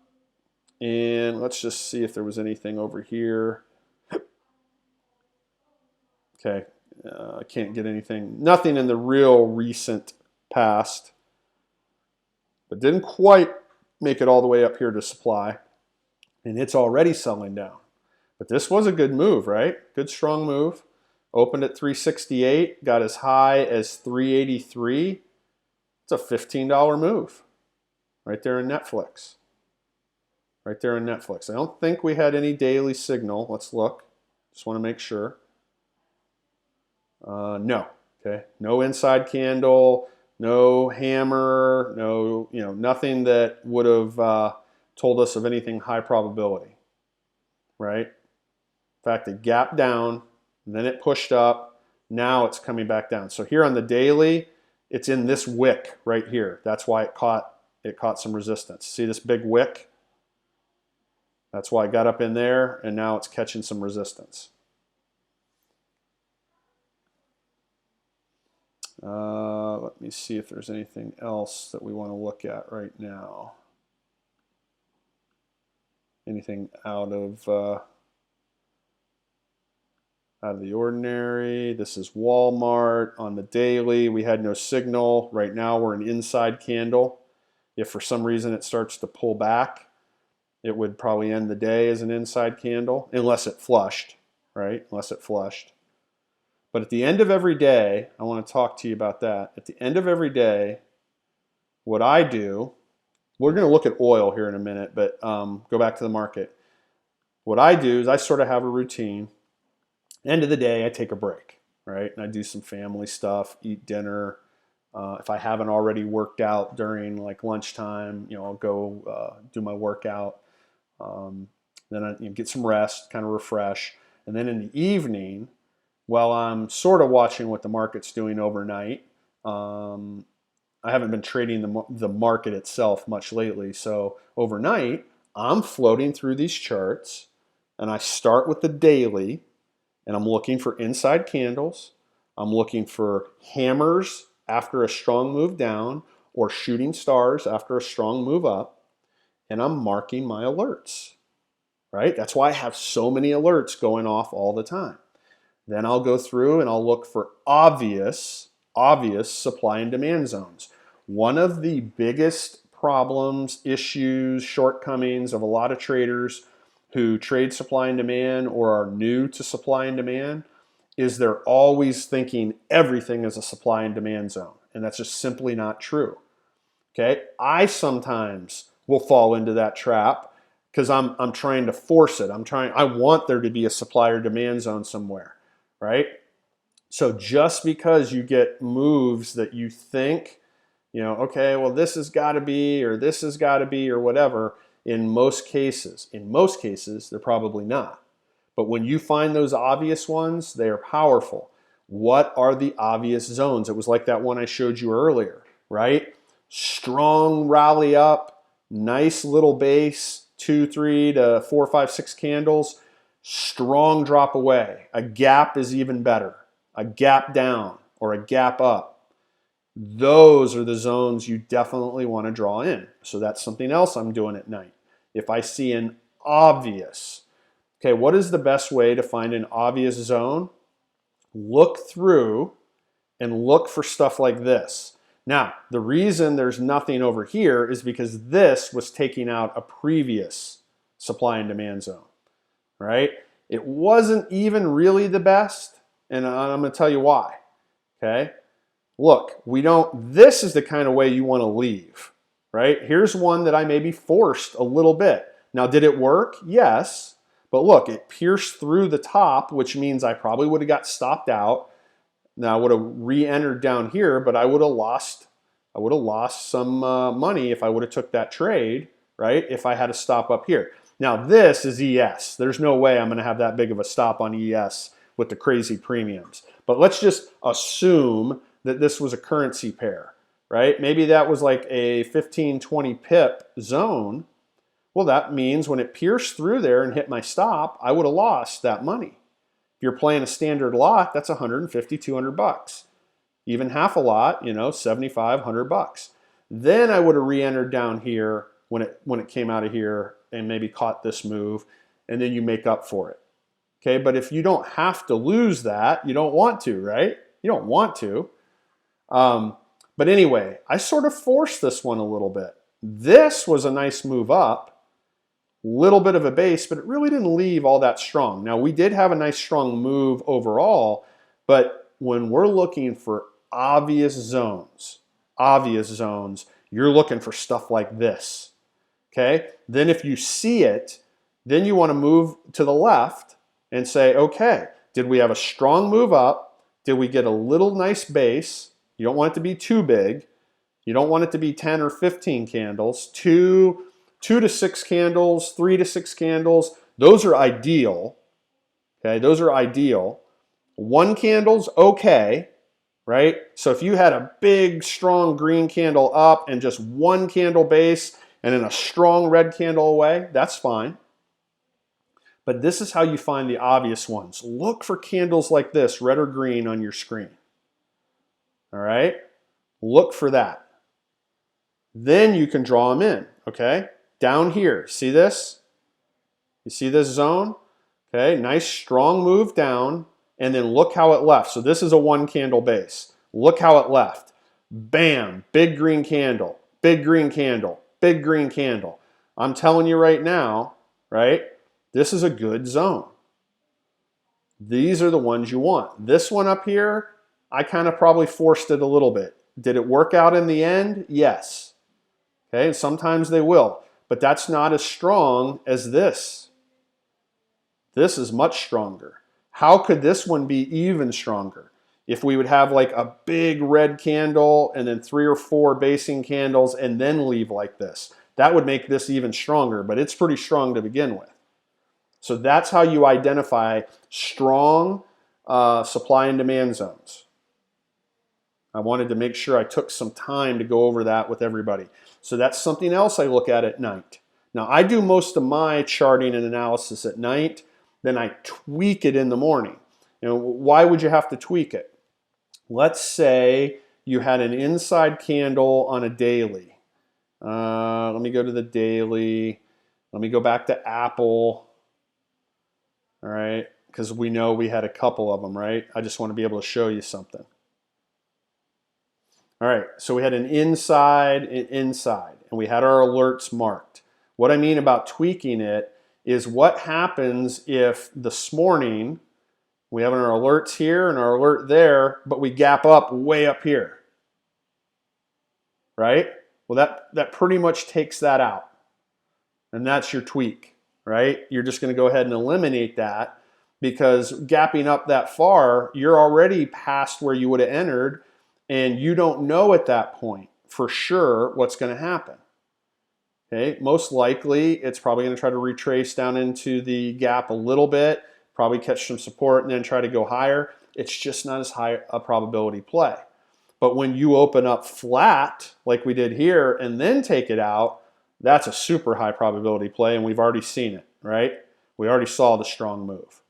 and let's just see if there was anything over here. Okay, I can't get anything, nothing in the real recent past, but didn't quite make it all the way up here to supply. And it's already selling down. But this was a good move, right? Good strong move. Opened at 368, got as high as 383. It's a $15 move right there in Netflix. Right there in Netflix. I don't think we had any daily signal. Let's look. Just want to make sure. No. Okay. No inside candle, no hammer, no, nothing that would have told us of anything high probability, right? In fact, it gapped down, then it pushed up, now it's coming back down. So here on the daily, it's in this wick right here. That's why it caught some resistance. See this big wick? That's why it got up in there, and now it's catching some resistance. Let me see if there's anything else that we want to look at right now. Anything out of the ordinary. This is Walmart on the daily. We had no signal. Right now we're an inside candle. If for some reason it starts to pull back, it would probably end the day as an inside candle, unless it flushed, right? Unless it flushed. But at the end of every day, I want to talk to you about that. At the end of every day, what I do, we're going to look at oil here in a minute, but go back to the market. What I do is I sort of have a routine. End of the day, I take a break, right? And I do some family stuff, eat dinner. If I haven't already worked out during like lunchtime, I'll go do my workout. Then I get some rest, kind of refresh. And then in the evening, while I'm sort of watching what the market's doing overnight, I haven't been trading the market itself much lately. So overnight, I'm floating through these charts, and I start with the daily, and I'm looking for inside candles. I'm looking for hammers after a strong move down or shooting stars after a strong move up, and I'm marking my alerts, right? That's why I have so many alerts going off all the time. Then I'll go through and I'll look for obvious supply and demand zones. One of the biggest problems, issues, shortcomings of a lot of traders who trade supply and demand or are new to supply and demand is they're always thinking everything is a supply and demand zone. And that's just simply not true. Okay, I sometimes will fall into that trap because I'm trying to force it. I want there to be a supply or demand zone somewhere, right? So just because you get moves that you think, okay, well, this has got to be, or this has got to be, or whatever, in most cases, they're probably not. But when you find those obvious ones, they are powerful. What are the obvious zones? It was like that one I showed you earlier, right? Strong rally up, nice little base, 2, 3 to 4, 5, 6 candles, strong drop away. A gap is even better. A gap down or a gap up. Those are the zones you definitely want to draw in. So that's something else I'm doing at night. If I see an obvious, okay, what is the best way to find an obvious zone? Look through and look for stuff like this. Now, the reason there's nothing over here is because this was taking out a previous supply and demand zone, right? It wasn't even really the best, and I'm going to tell you why, okay? Look, this is the kind of way you want to leave, right? Here's one that I maybe forced a little bit. Now, did it work? Yes. But look, it pierced through the top, which means I probably would have got stopped out. Now, I would have re-entered down here, but I would have lost some money if I would have took that trade, right? If I had a stop up here. Now, this is ES. There's no way I'm going to have that big of a stop on ES with the crazy premiums. But let's just assume that this was a currency pair, right? Maybe that was like a 15, 20 pip zone. Well, that means when it pierced through there and hit my stop, I would have lost that money. If you're playing a standard lot, that's 150, 200 bucks. Even half a lot, 75, 100 bucks. Then I would have re-entered down here when it came out of here and maybe caught this move, and then you make up for it. Okay, but if you don't have to lose that, you don't want to, right? You don't want to. But anyway, I sort of forced this one a little bit. This was a nice move up. Little bit of a base, but it really didn't leave all that strong. Now, we did have a nice strong move overall, but when we're looking for obvious zones, you're looking for stuff like this, okay? Then if you see it, then you want to move to the left and say, okay, did we have a strong move up? Did we get a little nice base? You don't want it to be too big. You don't want it to be 10 or 15 candles. 2 to 6 candles, 3 to 6 candles, those are ideal. Okay, those are ideal. 1 candle's okay, right? So if you had a big, strong green candle up and just 1 candle base and then a strong red candle away, that's fine. But this is how you find the obvious ones. Look for candles like this, red or green, on your screen. All right? Look for that. Then you can draw them in, okay? Down here, see this? You see this zone? Okay, nice strong move down, and then look how it left. So this is a 1 candle base. Look how it left. Bam, big green candle, big green candle, big green candle. I'm telling you right now, right? This is a good zone. These are the ones you want. This one up here, I kind of probably forced it a little bit. Did it work out in the end? Yes. Okay, and sometimes they will, but that's not as strong as this. This is much stronger. How could this one be even stronger? If we would have like a big red candle and then 3 or 4 basing candles and then leave like this. That would make this even stronger, but it's pretty strong to begin with. So that's how you identify strong supply and demand zones. I wanted to make sure I took some time to go over that with everybody. So that's something else I look at night. Now, I do most of my charting and analysis at night, then I tweak it in the morning. Why would you have to tweak it? Let's say you had an inside candle on a daily. Let me go to the daily. Let me go back to Apple. All right, because we know we had a couple of them, right? I just want to be able to show you something. All right, so we had an inside and inside, and we had our alerts marked. What I mean about tweaking it is what happens if this morning we have our alerts here and our alert there, but we gap up way up here, right? Well, that pretty much takes that out, and that's your tweak, right? You're just going to go ahead and eliminate that. because gapping up that far, you're already past where you would have entered, and you don't know at that point for sure what's going to happen. Okay, most likely it's probably going to try to retrace down into the gap a little bit, probably catch some support and then try to go higher. It's just not as high a probability play. But when you open up flat like we did here and then take it out, that's a super high probability play, and we've already seen it, right? We already saw the strong move.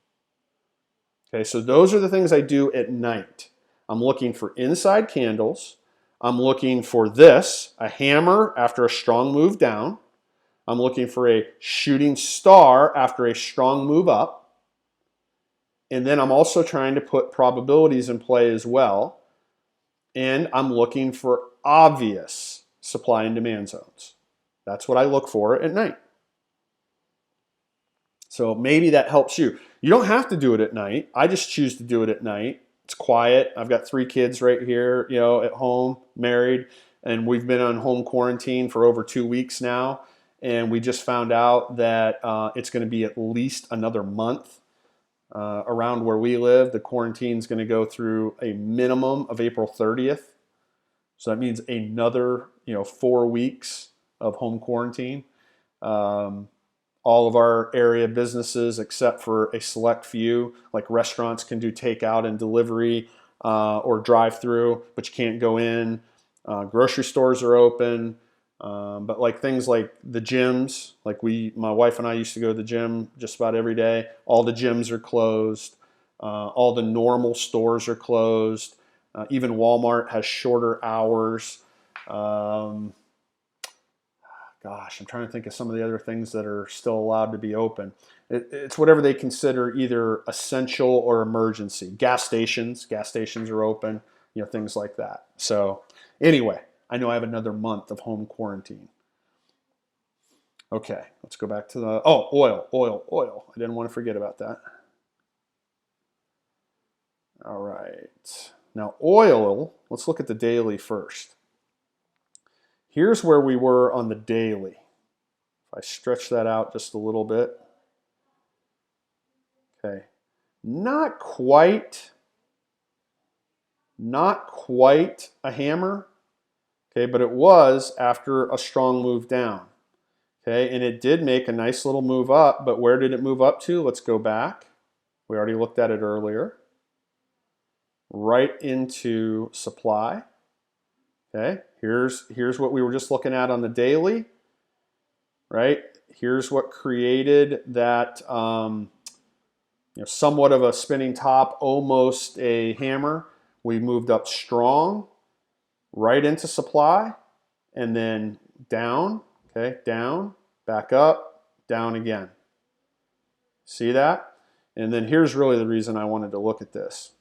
Okay, so those are the things I do at night. I'm looking for inside candles. I'm looking for this, a hammer after a strong move down. I'm looking for a shooting star after a strong move up. And then I'm also trying to put probabilities in play as well. And I'm looking for obvious supply and demand zones. That's what I look for at night. So maybe that helps you. You don't have to do it at night. I just choose to do it at night. It's quiet. I've got 3 kids right here, at home, married, and we've been on home quarantine for over 2 weeks now. And we just found out that it's going to be at least another month around where we live. The quarantine is going to go through a minimum of April 30th. So that means another, 4 weeks of home quarantine. All of our area businesses, except for a select few, like restaurants, can do takeout and delivery or drive-through, but you can't go in. Grocery stores are open, but like things like the gyms, like my wife and I used to go to the gym just about every day. All the gyms are closed. All the normal stores are closed. Even Walmart has shorter hours. Gosh, I'm trying to think of some of the other things that are still allowed to be open. It's whatever they consider either essential or emergency. Gas stations are open, things like that. So anyway, I know I have another month of home quarantine. Okay, let's go back to the, oil. I didn't want to forget about that. All right. Now oil, let's look at the daily first. Here's where we were on the daily. If I stretch that out just a little bit. Okay. Not quite a hammer. Okay, but it was after a strong move down. Okay, and it did make a nice little move up, but where did it move up to? Let's go back. We already looked at it earlier. Right into supply. Okay, here's what we were just looking at on the daily, right? Here's what created that somewhat of a spinning top, almost a hammer. We moved up strong, right into supply, and then down, okay, down, back up, down again. See that? And then here's really the reason I wanted to look at this.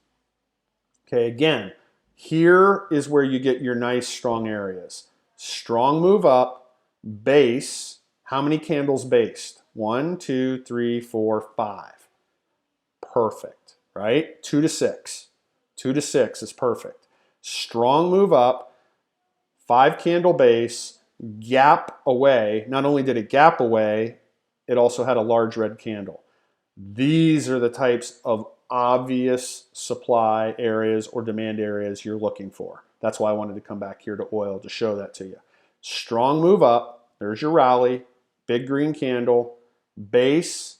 Okay, again, here is where you get your nice strong areas. Strong move up, base. How many candles based? 1, 2, 3, 4, 5. Perfect, right? 2 to 6. 2 to 6 is perfect. Strong move up, 5 candle base, gap away. Not only did it gap away, it also had a large red candle. These are the types of obvious supply areas or demand areas you're looking for. That's why I wanted to come back here to oil to show that to you. Strong move up, there's your rally, big green candle, base,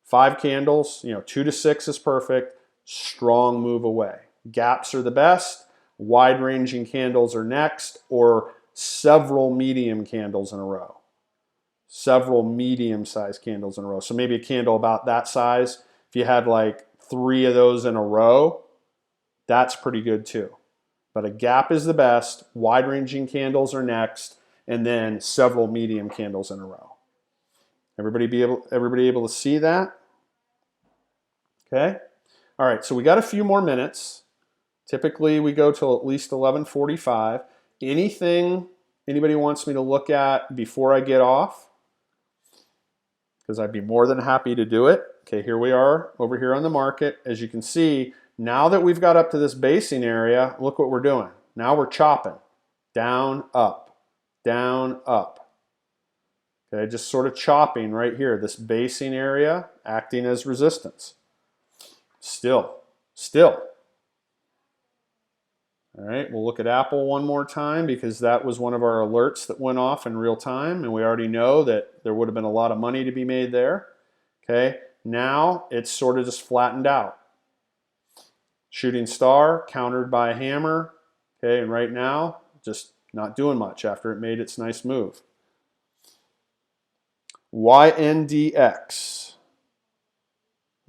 5 candles, 2 to 6 is perfect, strong move away. Gaps are the best, wide ranging candles are next, or several medium candles in a row. Several medium sized candles in a row. So maybe a candle about that size, if you had like 3 of those in a row, that's pretty good too. But a gap is the best, wide-ranging candles are next, and then several medium candles in a row. Everybody able to see that? Okay. All right, so we got a few more minutes. Typically we go till at least 11:45. Anything anybody wants me to look at before I get off? Because I'd be more than happy to do it. Okay, here we are over here on the market. As you can see, now that we've got up to this basing area, look what we're doing. Now we're chopping. Down, up, down, up. Okay, just sort of chopping right here. This basing area acting as resistance. Still. All right, we'll look at Apple one more time because that was one of our alerts that went off in real time, and we already know that there would have been a lot of money to be made there. Okay, now it's sort of just flattened out. Shooting star countered by a hammer. Okay, and right now, just not doing much after it made its nice move. YNDX.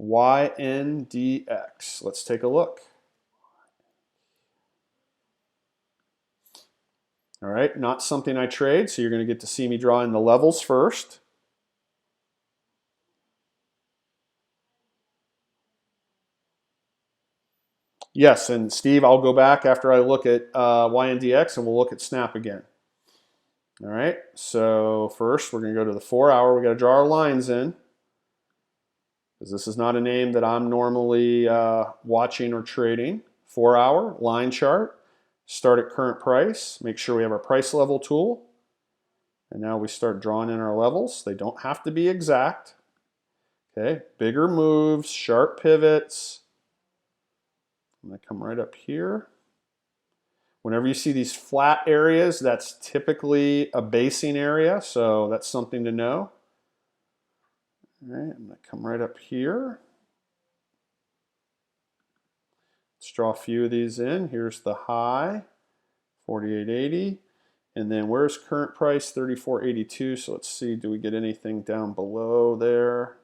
YNDX. Let's take a look. All right, not something I trade, so you're going to get to see me draw in the levels first. Yes, and Steve, I'll go back after I look at YNDX and we'll look at Snap again. All right, so first we're going to go to the 4 hour. We got to draw our lines in because this is not a name that I'm normally watching or trading. 4 hour line chart. Start at current price. Make sure we have our price level tool. And now we start drawing in our levels. They don't have to be exact. Okay, bigger moves, sharp pivots. I'm going to come right up here. Whenever you see these flat areas, that's typically a basing area, so that's something to know. All right, I'm going to come right up here. Let's draw a few of these in. Here's the high, 48.80. And then where's current price? 34.82. So let's see, do we get anything down below there?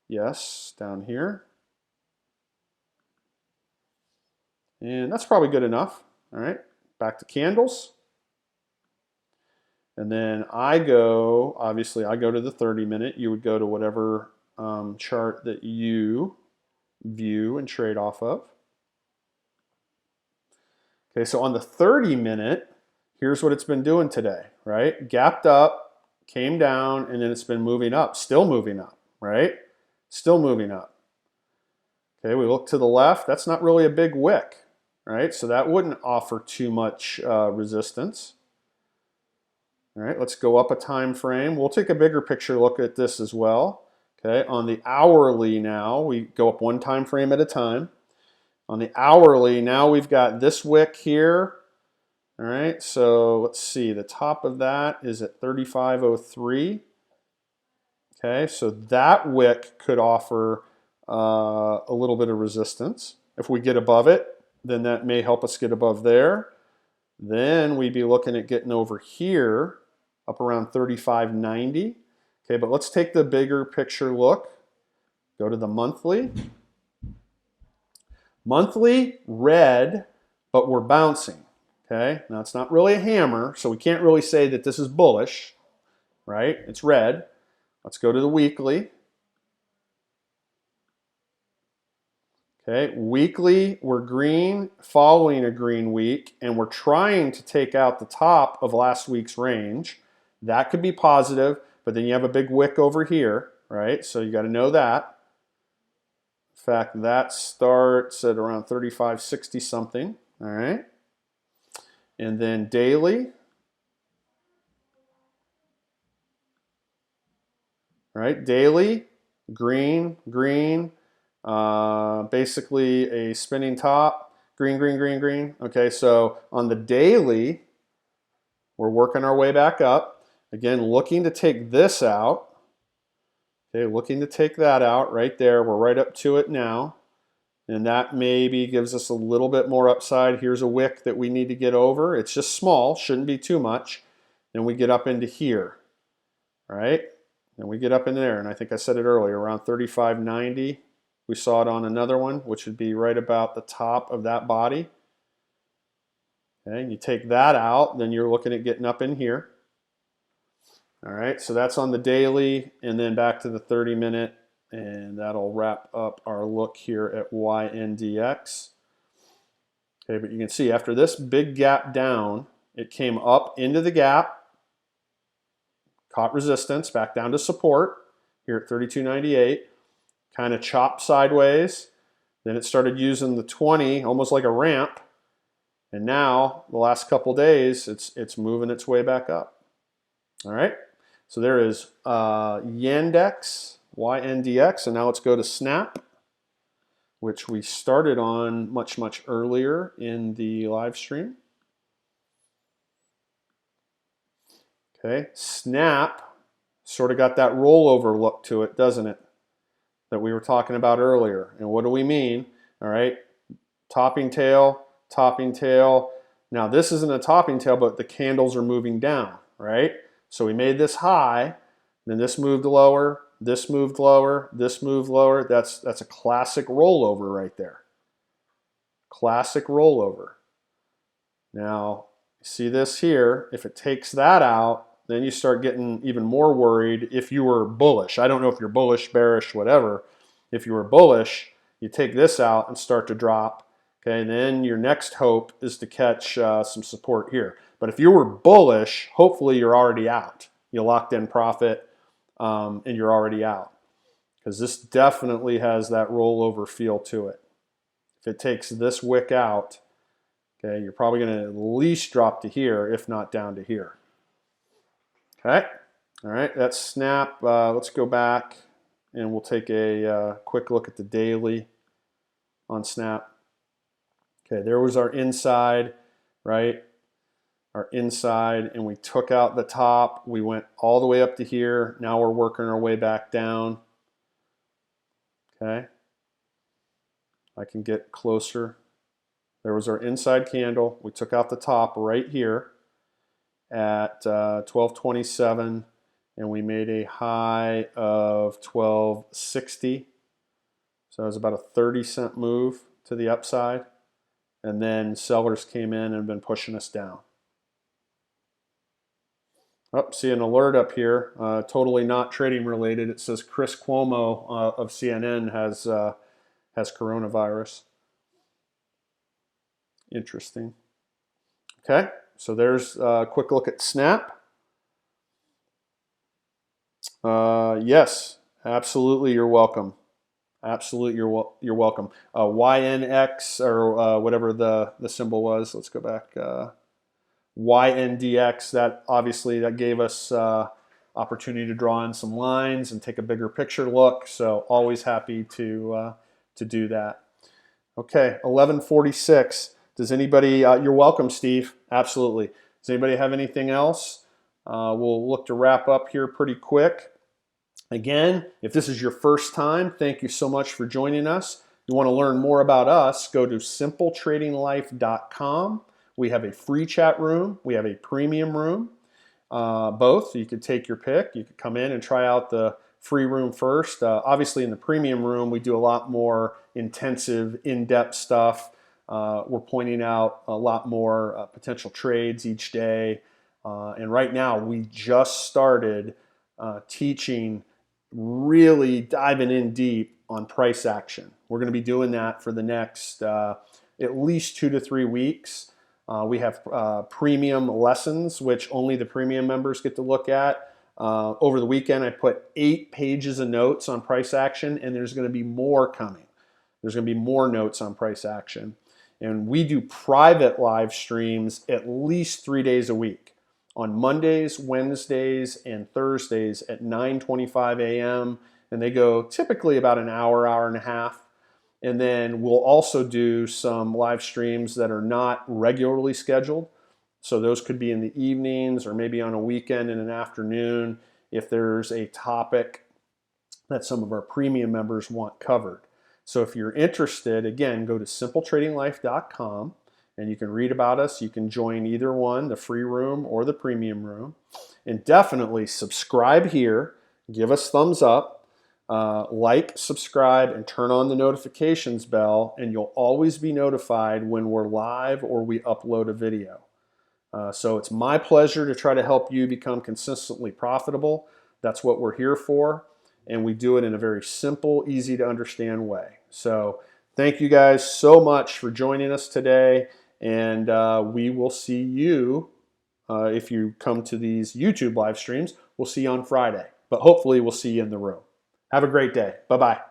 Yes, down here. And that's probably good enough. All right, back to candles. And then obviously I go to the 30-minute. You would go to whatever chart that you view and trade off of. Okay, so on the 30-minute, here's what it's been doing today, right? Gapped up, came down, and then it's been moving up, still moving up, right? Still moving up. Okay, we look to the left. That's not really a big wick, right? So that wouldn't offer too much resistance. All right, let's go up a time frame. We'll take a bigger picture look at this as well. Okay, on the hourly now, we go up one time frame at a time. On the hourly, now we've got this wick here. All right, so let's see, the top of that is at 35.03. Okay, so that wick could offer a little bit of resistance. If we get above it, then that may help us get above there. Then we'd be looking at getting over here, up around 35.90. Okay, but let's take the bigger picture look. Go to the monthly. Monthly, red, but we're bouncing. Okay, now it's not really a hammer, so we can't really say that this is bullish, right? It's red. Let's go to the weekly. Okay, weekly, we're green, following a green week, and we're trying to take out the top of last week's range. That could be positive, but then you have a big wick over here, right? So you got to know that. In fact, that starts at around 35.60 something, all right? And then daily, right? Daily, green, green, basically a spinning top, green, green, green, green. Okay, so on the daily, we're working our way back up. Again, looking to take this out. Okay, looking to take that out right there. We're right up to it now. And that maybe gives us a little bit more upside. Here's a wick that we need to get over. It's just small, shouldn't be too much. Then we get up into here, right? And we get up in there, and I think I said it earlier, around 35.90. We saw it on another one, which would be right about the top of that body. Okay, and you take that out, then you're looking at getting up in here. All right, so that's on the daily, and then back to the 30-minute, and that'll wrap up our look here at YNDX. Okay, but you can see after this big gap down, it came up into the gap, caught resistance, back down to support here at 32.98, kind of chopped sideways. Then it started using the 20, almost like a ramp, and now the last couple days, it's moving its way back up. All right. So there is Yandex, YNDX, and now let's go to Snap. which we started on much earlier in the live stream. Okay, snap sort of got that rollover look to it, doesn't it? That we were talking about earlier. And what do we mean? All right, topping tail, topping tail. Now this isn't a topping tail, but the candles are moving down, right? So we made this high, then this moved lower, this moved lower, this moved lower. That's a classic rollover right there. Classic rollover. Now, see this here, if it takes that out, then you start getting even more worried if you were bullish. I don't know if you're bullish, bearish, whatever. If you were bullish, you take this out and start to drop. Okay, and then your next hope is to catch some support here. But if you were bullish, hopefully you're already out. You locked in profit and you're already out. Because this definitely has that rollover feel to it. If it takes this wick out, okay, you're probably going to at least drop to here, if not down to here. Okay, all right, that's snap. Let's go back and we'll take a quick look at the daily on snap. Okay, there was our inside, right? Our inside, and we took out the top. We went all the way up to here. Now we're working our way back down. Okay, I can get closer. There was our inside candle. We took out the top right here at 1227, and we made a high of 1260. So it was about a 30-cent move to the upside. And then sellers came in and have been pushing us down. Oh, see an alert up here, totally not trading related. It says Chris Cuomo of CNN has coronavirus. Interesting. Okay, so there's a quick look at Snap. Yes, absolutely, you're welcome. Absolutely, you're welcome. YNX or whatever the symbol was. Let's go back. YNDX. That obviously that gave us opportunity to draw in some lines and take a bigger picture look. So always happy to do that. Okay, 11:46. Does anybody? You're welcome, Steve. Absolutely. Does anybody have anything else? We'll look to wrap up here pretty quick. Again, if this is your first time, thank you so much for joining us. You want to learn more about us, go to simpletradinglife.com. We have a free chat room. We have a premium room, both. So you could take your pick. You could come in and try out the free room first. Obviously, in the premium room, we do a lot more intensive, in-depth stuff. We're pointing out a lot more potential trades each day. And right now, we just started teaching, really diving in deep on price action. We're going to be doing that for the next at least 2 to 3 weeks. We have premium lessons, which only the premium members get to look at. Over the weekend, I put 8 pages of notes on price action, and there's going to be more coming. There's going to be more notes on price action. And we do private live streams at least 3 days a week. On Mondays, Wednesdays, and Thursdays at 9:25 a.m. And they go typically about an hour, hour and a half. And then we'll also do some live streams that are not regularly scheduled. So those could be in the evenings or maybe on a weekend in an afternoon if there's a topic that some of our premium members want covered. So if you're interested, again, go to simpletradinglife.com. and you can read about us. You can join either one, the free room or the premium room. And definitely subscribe here. Give us thumbs up. Like, subscribe, and turn on the notifications bell. And you'll always be notified when we're live or we upload a video. So it's my pleasure to try to help you become consistently profitable. That's what we're here for. And we do it in a very simple, easy to understand way. So thank you guys so much for joining us today. And we will see you, if you come to these YouTube live streams, we'll see you on Friday. But hopefully we'll see you in the room. Have a great day. Bye-bye.